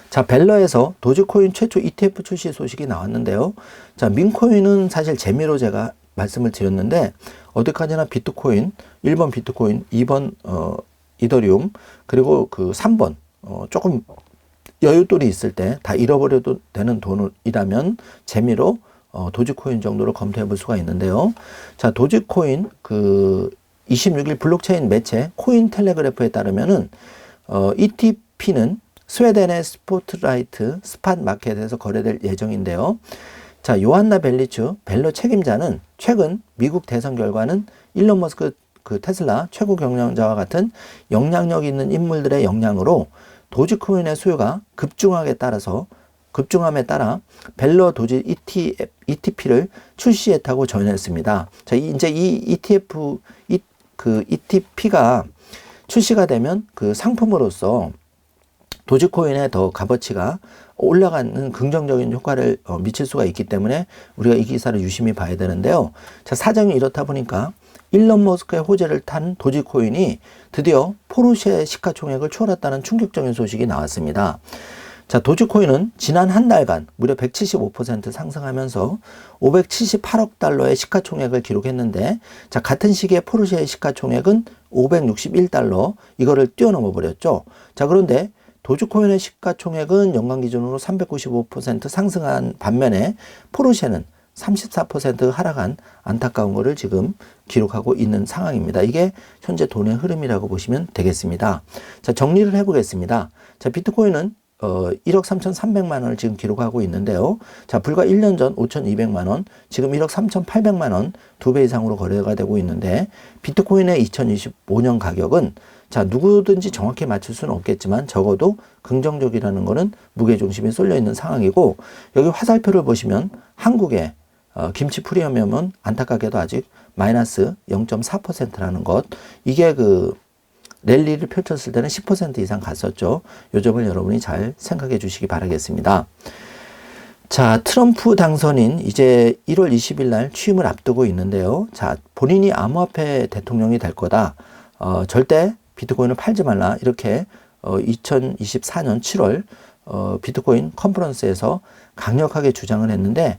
자, 벨러에서 도지코인 최초 ETF 출시 소식이 나왔는데요. 자, 민코인은 사실 재미로 제가 말씀을 드렸는데 어디까지나 비트코인, 1번 비트코인, 2번 이더리움, 그리고 그 3번 조금 여윳돈이 있을 때 다 잃어버려도 되는 돈이라면 재미로 도지코인 정도로 검토해 볼 수가 있는데요. 자, 도지코인 26일 블록체인 매체 코인 텔레그래프에 따르면은 ETP는 스웨덴의 스포트라이트 스팟 마켓에서 거래될 예정인데요. 자, 요한나 벨리츠 벨러 책임자는 최근 미국 대선 결과는 일론 머스크 그 테슬라 최고 경영자와 같은 영향력 있는 인물들의 영향으로 도지코인의 수요가 급증함에 따라 벨러 도지 ETP를 출시했다고 전했습니다. 자, 이제 이 ETP가 출시가 되면 그 상품으로서 도지코인의 더 값어치가 올라가는 긍정적인 효과를 미칠 수가 있기 때문에 우리가 이 기사를 유심히 봐야 되는데요. 자, 사정이 이렇다 보니까 일론 머스크의 호재를 탄 도지코인이 드디어 포르쉐 시가총액을 초월했다는 충격적인 소식이 나왔습니다. 자, 도지코인은 지난 한 달간 무려 175% 상승하면서 578억 달러의 시가총액을 기록했는데 자, 같은 시기에 포르쉐의 시가총액은 561달러 이거를 뛰어넘어 버렸죠. 자, 그런데 도지코인의 시가총액은 연간 기준으로 395% 상승한 반면에 포르쉐는 34% 하락한 안타까운 거를 지금 기록하고 있는 상황입니다. 이게 현재 돈의 흐름이라고 보시면 되겠습니다. 자, 정리를 해보겠습니다. 자, 비트코인은 1억 3,300만 원을 지금 기록하고 있는데요. 자, 불과 1년 전 5,200만 원, 지금 1억 3,800만 원, 2배 이상으로 거래가 되고 있는데 비트코인의 2025년 가격은 자, 누구든지 정확히 맞출 수는 없겠지만 적어도 긍정적이라는 것은 무게중심이 쏠려 있는 상황이고 여기 화살표를 보시면 한국의 김치 프리미엄은 안타깝게도 아직 마이너스 0.4%라는 것, 이게 그 랠리를 펼쳤을 때는 10% 이상 갔었죠. 이 점을 여러분이 잘 생각해 주시기 바라겠습니다. 자, 트럼프 당선인 이제 1월 20일 날 취임을 앞두고 있는데요. 자, 본인이 암호화폐 대통령이 될 거다. 절대 비트코인을 팔지 말라. 이렇게 2024년 7월 비트코인 컨퍼런스에서 강력하게 주장을 했는데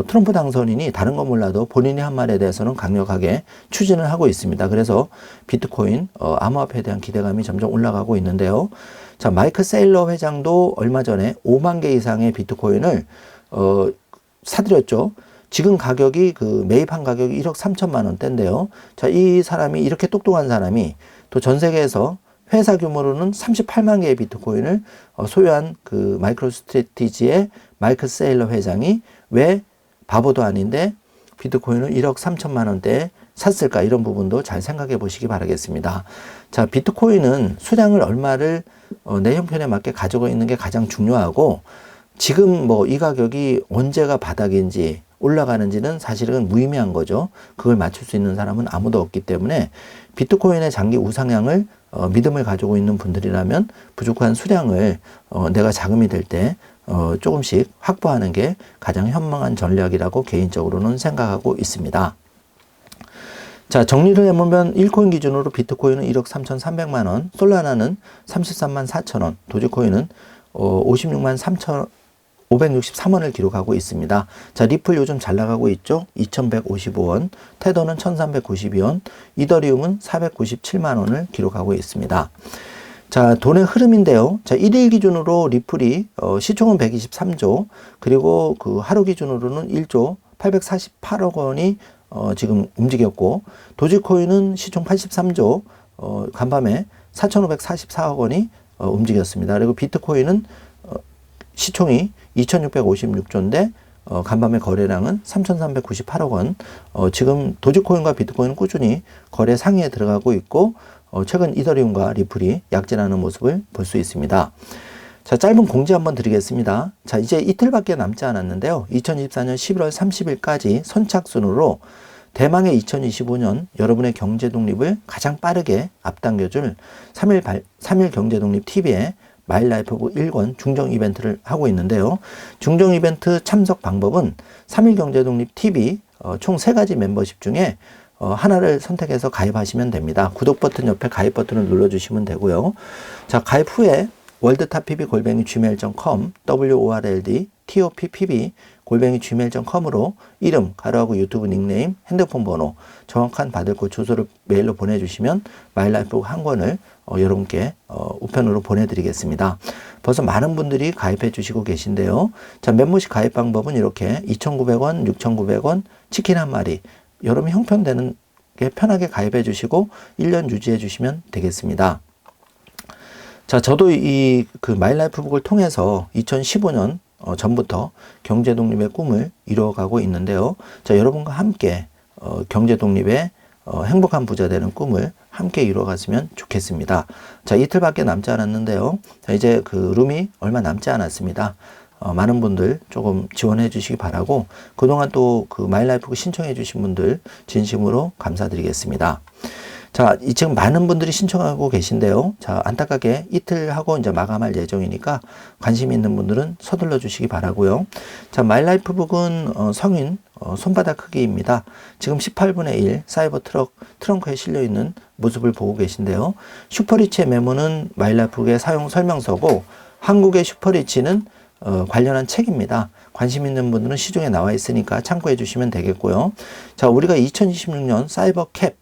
트럼프 당선인이 다른 건 몰라도 본인이 한 말에 대해서는 강력하게 추진을 하고 있습니다. 그래서 비트코인 암호화폐에 대한 기대감이 점점 올라가고 있는데요. 자, 마이크 세일러 회장도 얼마 전에 5만 개 이상의 비트코인을 사들였죠. 지금 가격이 매입한 가격이 1억 3천만 원대인데요. 자, 이 사람이 이렇게 똑똑한 사람이 또 전 세계에서 회사 규모로는 38만 개의 비트코인을 소유한 마이크로 스트래티지의 마이크 세일러 회장이 왜 바보도 아닌데 비트코인을 1억 3천만 원대에 샀을까, 이런 부분도 잘 생각해 보시기 바라겠습니다. 자, 비트코인은 수량을 얼마를 내 형편에 맞게 가지고 있는 게 가장 중요하고, 지금 이 가격이 언제가 바닥인지 올라가는지는 사실은 무의미한 거죠. 그걸 맞출 수 있는 사람은 아무도 없기 때문에 비트코인의 장기 우상향을 믿음을 가지고 있는 분들이라면 부족한 수량을 내가 자금이 될 때 조금씩 확보하는 게 가장 현명한 전략이라고 개인적으로는 생각하고 있습니다. 자, 정리를 해보면 1코인 기준으로 비트코인은 1억 3,300만 원, 솔라나는 33만 4천 원, 도지코인은 56만 563원을 기록하고 있습니다. 자, 리플 요즘 잘 나가고 있죠? 2,155원, 테더는 1,392원, 이더리움은 497만 원을 기록하고 있습니다. 자, 돈의 흐름인데요. 자, 1일 기준으로 리플이 시총은 123조, 그리고 하루 기준으로는 1조 848억 원이 지금 움직였고, 도지코인은 시총 83조, 간밤에 4,544억 원이 움직였습니다. 그리고 비트코인은 시총이 2,656조인데 간밤의 거래량은 3,398억 원. 지금 도지코인과 비트코인은 꾸준히 거래 상위에 들어가고 있고, 최근 이더리움과 리플이 약진하는 모습을 볼 수 있습니다. 자, 짧은 공지 한번 드리겠습니다. 자, 이제 이틀밖에 남지 않았는데요. 2024년 11월 30일까지 선착순으로 대망의 2025년 여러분의 경제 독립을 가장 빠르게 앞당겨줄 3일 경제 독립 TV에 마일라이프 1권 중정 이벤트를 하고 있는데요. 중정 이벤트 참석 방법은 3일 경제 독립 TV 총 3가지 멤버십 중에 하나를 선택해서 가입하시면 됩니다. 구독 버튼 옆에 가입 버튼을 눌러주시면 되고요. 자, 가입 후에 worldtopPB@gmail.com, worldtopPB@gmail.com으로 이름, 가로하고 유튜브 닉네임, 핸드폰 번호, 정확한 받을 곳 주소를 메일로 보내주시면 마일라이프 한 권을 여러분께 우편으로 보내드리겠습니다. 벌써 많은 분들이 가입해 주시고 계신데요. 자, 멤버십 가입 방법은 이렇게 2,900원, 6,900원, 치킨 한 마리, 여러분 형편되는 게 편하게 가입해 주시고 1년 유지해 주시면 되겠습니다. 자, 저도 이 마일라이프북을 통해서 2015년 전부터 경제 독립의 꿈을 이루어가고 있는데요. 자, 여러분과 함께 경제 독립의 행복한 부자 되는 꿈을 함께 이루어갔으면 좋겠습니다. 자, 이틀밖에 남지 않았는데요. 자, 이제 룸이 얼마 남지 않았습니다. 많은 분들 조금 지원해 주시기 바라고, 그동안 또 마일라이프 신청해 주신 분들 진심으로 감사드리겠습니다. 자, 지금 많은 분들이 신청하고 계신데요. 자, 안타깝게 이틀 하고 이제 마감할 예정이니까 관심 있는 분들은 서둘러 주시기 바라고요. 자, 마일라이프북은 성인 손바닥 크기입니다. 지금 18분의 1 사이버 트렁크에 실려 있는 모습을 보고 계신데요. 슈퍼리치의 메모는 마일라이프북의 사용 설명서고, 한국의 슈퍼리치는 관련한 책입니다. 관심 있는 분들은 시중에 나와 있으니까 참고해 주시면 되겠고요. 자, 우리가 2026년 사이버 캡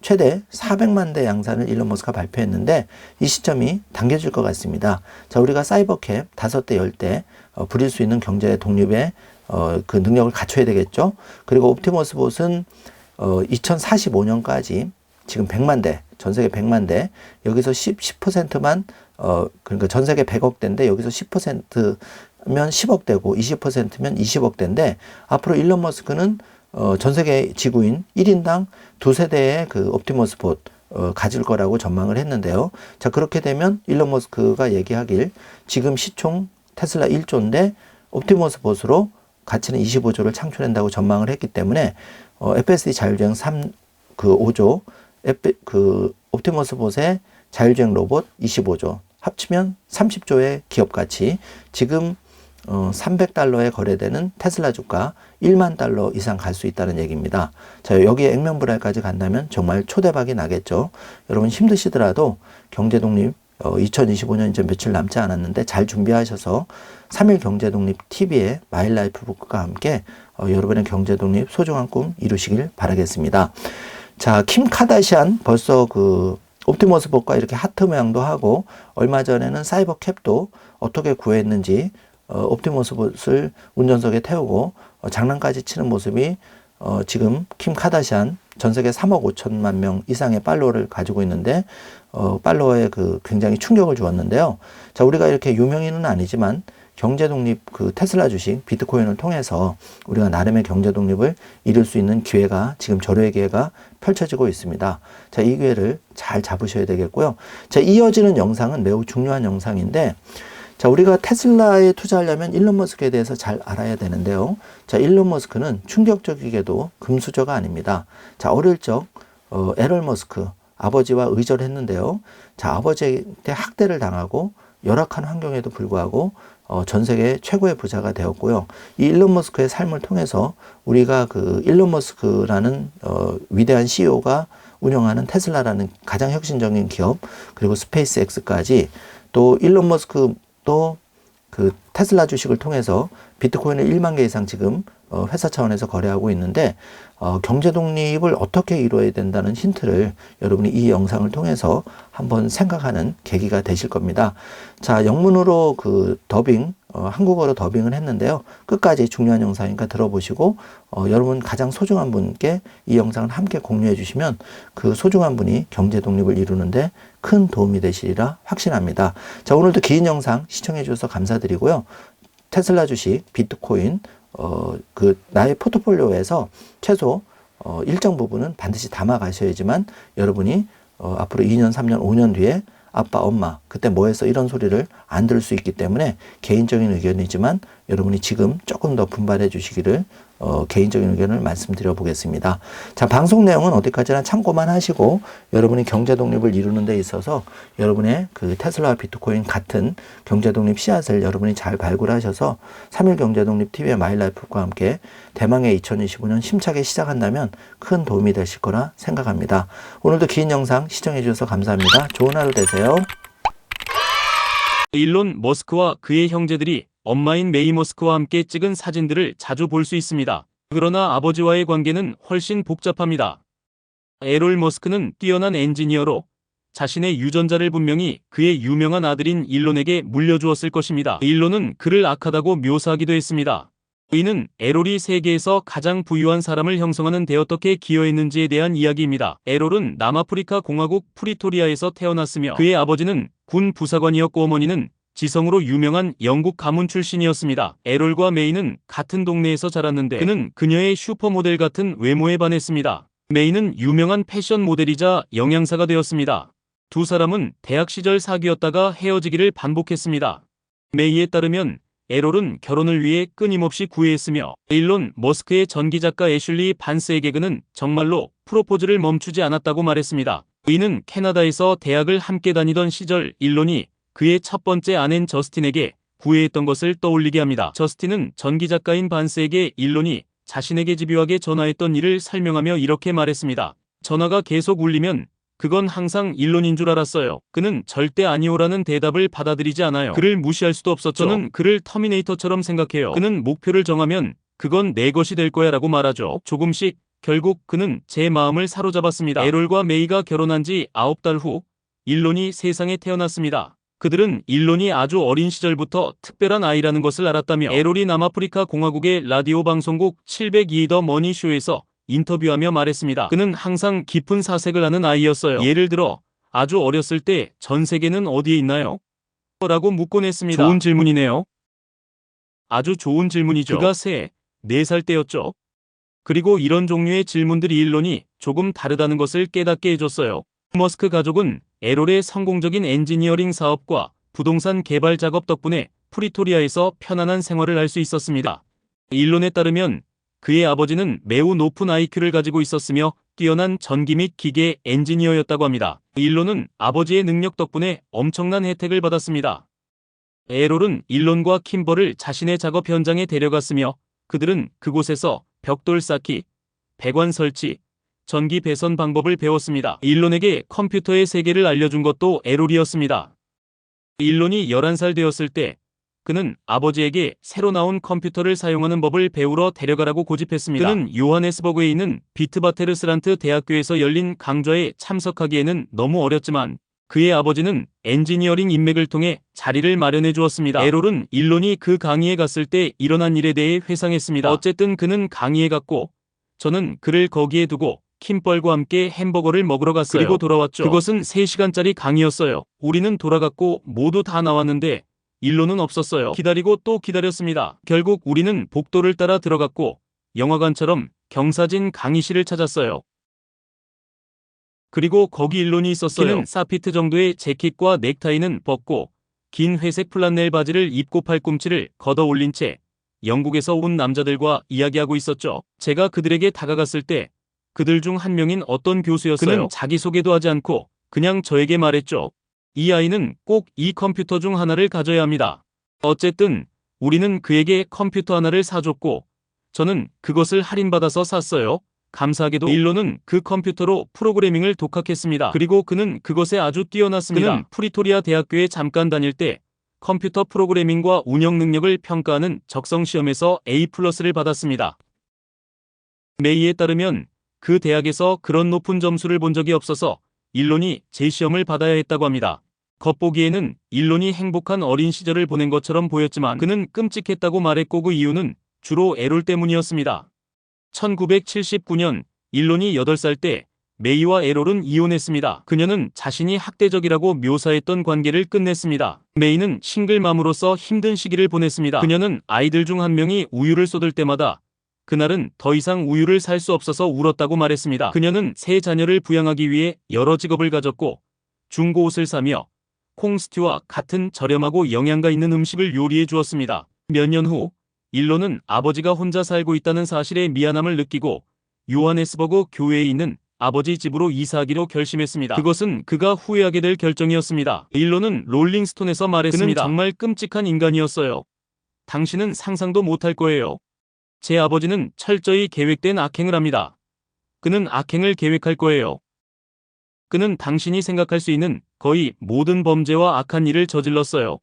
최대 400만 대 양산을 일론 머스크가 발표했는데 이 시점이 당겨질 것 같습니다. 자, 우리가 사이버 캡 5대 10대 부릴 수 있는 경제 독립의 능력을 갖춰야 되겠죠. 그리고 옵티머스 봇은 2045년까지 지금 100만 대, 전 세계 100만 대, 여기서 10%만 그러니까 전 세계 100억 대인데 여기서 10%면 10억 대고 20%면 20억 대인데, 앞으로 일론 머스크는 전 세계 지구인 1인당 2세대의 옵티머스 봇 가질 거라고 전망을 했는데요. 자, 그렇게 되면 일론 머스크가 얘기하길 지금 시총 테슬라 1조인데 옵티머스 봇으로 가치는 25조를 창출한다고 전망을 했기 때문에 FSD 자율주행 5조, 옵티머스 봇의 자율주행 로봇 25조, 합치면 30조의 기업 가치, 지금 $300에 거래되는 테슬라 주가 1만 달러 이상 갈 수 있다는 얘기입니다. 자, 여기에 액면불알까지 간다면 정말 초대박이 나겠죠. 여러분 힘드시더라도 경제독립 2025년 이제 며칠 남지 않았는데 잘 준비하셔서 3일 경제독립 TV의 마일라이프 북과 함께 여러분의 경제독립 소중한 꿈 이루시길 바라겠습니다. 자, 킴 카다시안 벌써 그 옵티머스 복과 이렇게 하트 모양도 하고 얼마 전에는 사이버 캡도 어떻게 구했는지 옵티머스 봇을 운전석에 태우고 장난까지 치는 모습이 지금 킴 카다시안 전 세계 3억 5천만 명 이상의 팔로워를 가지고 있는데 팔로워에 그 굉장히 충격을 주었는데요. 자, 우리가 이렇게 유명인은 아니지만 경제 독립 그 테슬라 주식 비트코인을 통해서 우리가 나름의 경제 독립을 이룰 수 있는 기회가 지금 절호의 기회가 펼쳐지고 있습니다. 자, 이 기회를 잘 잡으셔야 되겠고요. 자, 이어지는 영상은 매우 중요한 영상인데 자, 우리가 테슬라에 투자하려면 일론 머스크에 대해서 잘 알아야 되는데요. 자, 일론 머스크는 충격적이게도 금수저가 아닙니다. 자, 어릴 적 에런 머스크 아버지와 의절을 했는데요. 자, 아버지한테 학대를 당하고 열악한 환경에도 불구하고 전 세계 최고의 부자가 되었고요. 이 일론 머스크의 삶을 통해서 우리가 그 일론 머스크라는 위대한 CEO가 운영하는 테슬라라는 가장 혁신적인 기업, 그리고 스페이스X까지 또 일론 머스크 또 그 테슬라 주식을 통해서 비트코인을 1만 개 이상 지금 회사 차원에서 거래하고 있는데 경제 독립을 어떻게 이루어야 된다는 힌트를 여러분이 이 영상을 통해서 한번 생각하는 계기가 되실 겁니다. 자, 영문으로 그 더빙 한국어로 더빙을 했는데요. 끝까지 중요한 영상이니까 들어보시고 여러분 가장 소중한 분께 이 영상을 함께 공유해 주시면 그 소중한 분이 경제 독립을 이루는데 큰 도움이 되시리라 확신합니다. 자, 오늘도 긴 영상 시청해 주셔서 감사드리고요. 테슬라 주식, 비트코인 그 나의 포트폴리오에서 최소 일정 부분은 반드시 담아 가셔야지만 여러분이 앞으로 2년, 3년, 5년 뒤에 아빠, 엄마 그때 뭐 해서 이런 소리를 안 들을 수 있기 때문에 개인적인 의견이지만 여러분이 지금 조금 더 분발해 주시기를 개인적인 의견을 말씀드려 보겠습니다. 자, 방송 내용은 어디까지나 참고만 하시고 여러분이 경제 독립을 이루는 데 있어서 여러분의 그 테슬라와 비트코인 같은 경제 독립 씨앗을 여러분이 잘 발굴하셔서 3일 경제 독립 TV의 마일라이프과 함께 대망의 2025년 힘차게 시작한다면 큰 도움이 되실 거라 생각합니다. 오늘도 긴 영상 시청해 주셔서 감사합니다. 좋은 하루 되세요. 일론 머스크와 그의 형제들이 엄마인 메이 머스크와 함께 찍은 사진들을 자주 볼 수 있습니다. 그러나 아버지와의 관계는 훨씬 복잡합니다. 에론 머스크는 뛰어난 엔지니어로 자신의 유전자를 분명히 그의 유명한 아들인 일론에게 물려주었을 것입니다. 일론은 그를 악하다고 묘사하기도 했습니다. 이는 에롤이 세계에서 가장 부유한 사람을 형성하는 데 어떻게 기여했는지에 대한 이야기입니다. 에롤은 남아프리카 공화국 프리토리아에서 태어났으며 그의 아버지는 군 부사관이었고 어머니는 지성으로 유명한 영국 가문 출신이었습니다. 에롤과 메이는 같은 동네에서 자랐는데 그는 그녀의 슈퍼모델 같은 외모에 반했습니다. 메이는 유명한 패션 모델이자 영양사가 되었습니다. 두 사람은 대학 시절 사귀었다가 헤어지기를 반복했습니다. 메이에 따르면 에롤은 결혼을 위해 끊임없이 구애했으며 일론 머스크의 전기작가 애슐리 반스에게 그는 정말로 프로포즈를 멈추지 않았다고 말했습니다. 이는 캐나다에서 대학을 함께 다니던 시절 일론이 그의 첫 번째 아내인 저스틴에게 구애했던 것을 떠올리게 합니다. 저스틴은 전기작가인 반스에게 일론이 자신에게 집요하게 전화했던 일을 설명하며 이렇게 말했습니다. 전화가 계속 울리면 그건 항상 일론인 줄 알았어요. 그는 절대 아니오라는 대답을 받아들이지 않아요. 그를 무시할 수도 없었죠. 저는 그를 터미네이터처럼 생각해요. 그는 목표를 정하면 그건 내 것이 될 거야 라고 말하죠. 조금씩 결국 그는 제 마음을 사로잡았습니다. 에롤과 메이가 결혼한 지 9달 후 일론이 세상에 태어났습니다. 그들은 일론이 아주 어린 시절부터 특별한 아이라는 것을 알았다며 에롤이 남아프리카 공화국의 라디오 방송국 702 더 머니 쇼에서 인터뷰하며 말했습니다. 그는 항상 깊은 사색을 하는 아이였어요. 예를 들어 아주 어렸을 때 전 세계는 어디에 있나요? 라고 묻곤 했습니다. 좋은 질문이네요. 아주 좋은 질문이죠. 그가 4살 때였죠. 그리고 이런 종류의 질문들이 일론이 조금 다르다는 것을 깨닫게 해줬어요. 머스크 가족은 에롤의 성공적인 엔지니어링 사업과 부동산 개발 작업 덕분에 프리토리아에서 편안한 생활을 할 수 있었습니다. 일론에 따르면 그의 아버지는 매우 높은 IQ를 가지고 있었으며 뛰어난 전기 및 기계 엔지니어였다고 합니다. 일론은 아버지의 능력 덕분에 엄청난 혜택을 받았습니다. 에롤은 일론과 킴버를 자신의 작업 현장에 데려갔으며 그들은 그곳에서 벽돌 쌓기, 배관 설치, 전기 배선 방법을 배웠습니다. 일론에게 컴퓨터의 세계를 알려준 것도 에롤이었습니다. 일론이 11살 되었을 때 그는 아버지에게 새로 나온 컴퓨터를 사용하는 법을 배우러 데려가라고 고집했습니다. 그는 요하네스버그에 있는 비트바테르스란트 대학교에서 열린 강좌에 참석하기에는 너무 어렸지만 그의 아버지는 엔지니어링 인맥을 통해 자리를 마련해 주었습니다. 에롤은 일론이 그 강의에 갔을 때 일어난 일에 대해 회상했습니다. 어쨌든 그는 강의에 갔고 저는 그를 거기에 두고 킴벌과 함께 햄버거를 먹으러 갔어요. 그리고 돌아왔죠. 그것은 3시간짜리 강의였어요. 우리는 돌아갔고 모두 다 나왔는데 일론은 없었어요. 기다리고 또 기다렸습니다. 결국 우리는 복도를 따라 들어갔고 영화관처럼 경사진 강의실을 찾았어요. 그리고 거기 일론이 있었어요. 그는 사피트 정도의 재킷과 넥타이는 벗고 긴 회색 플란넬 바지를 입고 팔꿈치를 걷어 올린 채 영국에서 온 남자들과 이야기하고 있었죠. 제가 그들에게 다가갔을 때 그들 중 한 명인 어떤 교수였어요. 그는 자기소개도 하지 않고 그냥 저에게 말했죠. 이 아이는 꼭 이 컴퓨터 중 하나를 가져야 합니다. 어쨌든 우리는 그에게 컴퓨터 하나를 사줬고 저는 그것을 할인받아서 샀어요. 감사하게도 일론은 그 컴퓨터로 프로그래밍을 독학했습니다. 그리고 그는 그것에 아주 뛰어났습니다. 그는 프리토리아 대학교에 잠깐 다닐 때 컴퓨터 프로그래밍과 운영 능력을 평가하는 적성시험에서 A+를 받았습니다. 메이에 따르면 그 대학에서 그런 높은 점수를 본 적이 없어서 일론이 재시험을 받아야 했다고 합니다. 겉보기에는 일론이 행복한 어린 시절을 보낸 것처럼 보였지만 그는 끔찍했다고 말했고 그 이유는 주로 에롤 때문이었습니다. 1979년 일론이 8살 때 메이와 에롤은 이혼했습니다. 그녀는 자신이 학대적이라고 묘사했던 관계를 끝냈습니다. 메이는 싱글맘으로서 힘든 시기를 보냈습니다. 그녀는 아이들 중 한 명이 우유를 쏟을 때마다 그날은 더 이상 우유를 살 수 없어서 울었다고 말했습니다. 그녀는 세 자녀를 부양하기 위해 여러 직업을 가졌고 중고 옷을 사며 콩스튜와 같은 저렴하고 영양가 있는 음식을 요리해 주었습니다. 몇 년 후 일론은 아버지가 혼자 살고 있다는 사실에 미안함을 느끼고 요하네스버그 교회에 있는 아버지 집으로 이사하기로 결심했습니다. 그것은 그가 후회하게 될 결정이었습니다. 일론은 롤링스톤에서 말했습니다. 그는 정말 끔찍한 인간이었어요. 당신은 상상도 못할 거예요. 제 아버지는 철저히 계획된 악행을 합니다. 그는 악행을 계획할 거예요. 그는 당신이 생각할 수 있는 거의 모든 범죄와 악한 일을 저질렀어요.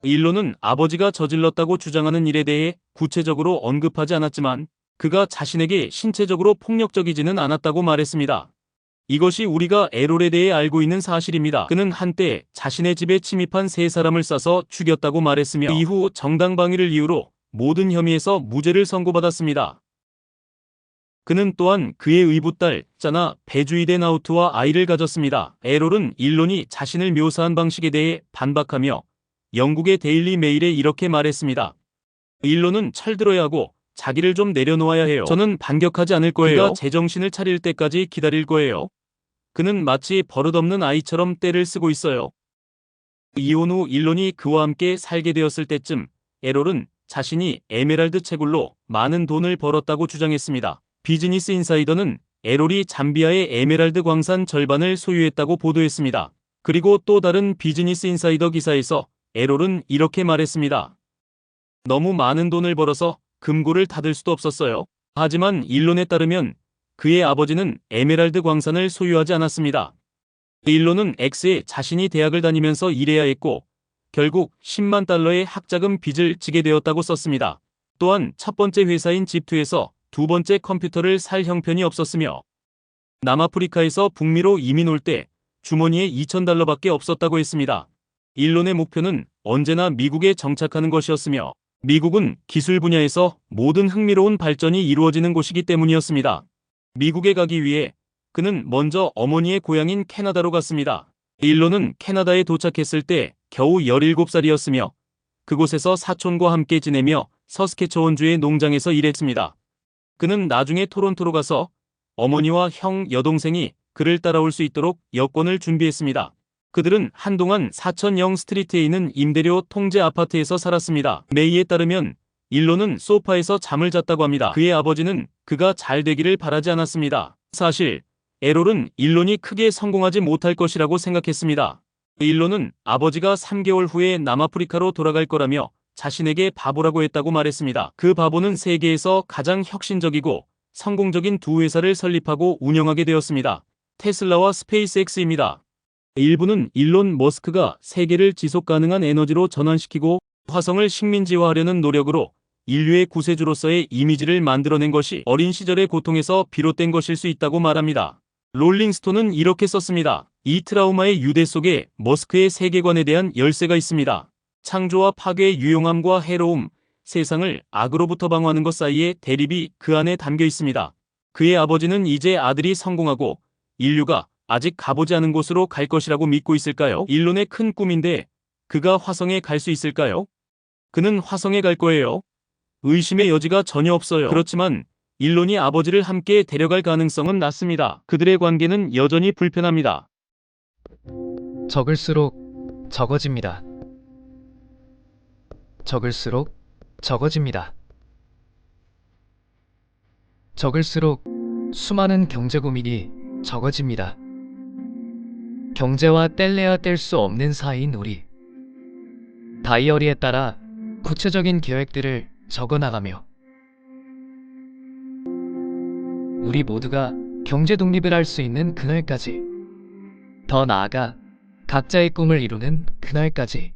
일론은 아버지가 저질렀다고 주장하는 일에 대해 구체적으로 언급하지 않았지만 그가 자신에게 신체적으로 폭력적이지는 않았다고 말했습니다. 이것이 우리가 에롤에 대해 알고 있는 사실입니다. 그는 한때 자신의 집에 침입한 3사람을 쏴서 죽였다고 말했으며 그 이후 정당방위를 이유로 모든 혐의에서 무죄를 선고받았습니다. 그는 또한 그의 의붓딸 자나 베주이덴아우트와 아이를 가졌습니다. 에롤은 일론이 자신을 묘사한 방식에 대해 반박하며 영국의 데일리 메일에 이렇게 말했습니다. 일론은 철들어야 하고 자기를 좀 내려놓아야 해요. 저는 반격하지 않을 거예요. 그가 제정신을 차릴 때까지 기다릴 거예요. 그는 마치 버릇없는 아이처럼 떼를 쓰고 있어요. 이혼 후 일론이 그와 함께 살게 되었을 때쯤 에롤은 자신이 에메랄드 채굴로 많은 돈을 벌었다고 주장했습니다. 비즈니스 인사이더는 에롤이 잠비아의 에메랄드 광산 절반을 소유했다고 보도했습니다. 그리고 또 다른 비즈니스 인사이더 기사에서 에롤은 이렇게 말했습니다. 너무 많은 돈을 벌어서 금고를 닫을 수도 없었어요. 하지만 일론에 따르면 그의 아버지는 에메랄드 광산을 소유하지 않았습니다. 일론은 X에 자신이 대학을 다니면서 일해야 했고 결국 10만 달러의 학자금 빚을 지게 되었다고 썼습니다. 또한 첫 번째 회사인 집투에서 두 번째 컴퓨터를 살 형편이 없었으며 남아프리카에서 북미로 이민 올 때 주머니에 2,000달러밖에 없었다고 했습니다. 일론의 목표는 언제나 미국에 정착하는 것이었으며 미국은 기술 분야에서 모든 흥미로운 발전이 이루어지는 곳이기 때문이었습니다. 미국에 가기 위해 그는 먼저 어머니의 고향인 캐나다로 갔습니다. 일론은 캐나다에 도착했을 때 겨우 17살이었으며 그곳에서 사촌과 함께 지내며 서스케처원주의 농장에서 일했습니다. 그는 나중에 토론토로 가서 어머니와 형, 여동생이 그를 따라올 수 있도록 여권을 준비했습니다. 그들은 한동안 4000영 스트리트에 있는 임대료 통제 아파트에서 살았습니다. 메이에 따르면 일론은 소파에서 잠을 잤다고 합니다. 그의 아버지는 그가 잘 되기를 바라지 않았습니다. 사실 에롤은 일론이 크게 성공하지 못할 것이라고 생각했습니다. 일론은 아버지가 3개월 후에 남아프리카로 돌아갈 거라며 자신에게 바보라고 했다고 말했습니다. 그 바보는 세계에서 가장 혁신적이고 성공적인 두 회사를 설립하고 운영하게 되었습니다. 테슬라와 스페이스X입니다. 일부는 일론 머스크가 세계를 지속 가능한 에너지로 전환시키고 화성을 식민지화하려는 노력으로 인류의 구세주로서의 이미지를 만들어낸 것이 어린 시절의 고통에서 비롯된 것일 수 있다고 말합니다. 롤링스톤은 이렇게 썼습니다. 이 트라우마의 유대 속에 머스크의 세계관에 대한 열쇠가 있습니다. 창조와 파괴의 유용함과 해로움, 세상을 악으로부터 방어하는 것 사이의 대립이 그 안에 담겨 있습니다. 그의 아버지는 이제 아들이 성공하고 인류가 아직 가보지 않은 곳으로 갈 것이라고 믿고 있을까요? 일론의 큰 꿈인데 그가 화성에 갈 수 있을까요? 그는 화성에 갈 거예요. 의심의 여지가 전혀 없어요. 그렇지만 일론이 아버지를 함께 데려갈 가능성은 낮습니다. 그들의 관계는 여전히 불편합니다. 적을수록 적어집니다. 적을수록 적어집니다. 적을수록 수많은 경제 고민이 적어집니다. 경제와 뗄래야 뗄 수 없는 사이인 우리. 다이어리에 따라 구체적인 계획들을 적어나가며 우리 모두가 경제 독립을 할 수 있는 그날까지, 더 나아가 각자의 꿈을 이루는 그날까지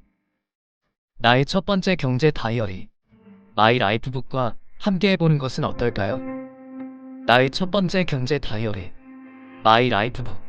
나의 첫 번째 경제 다이어리 마이 라이프북과 함께 해보는 것은 어떨까요? 나의 첫 번째 경제 다이어리 마이 라이프북.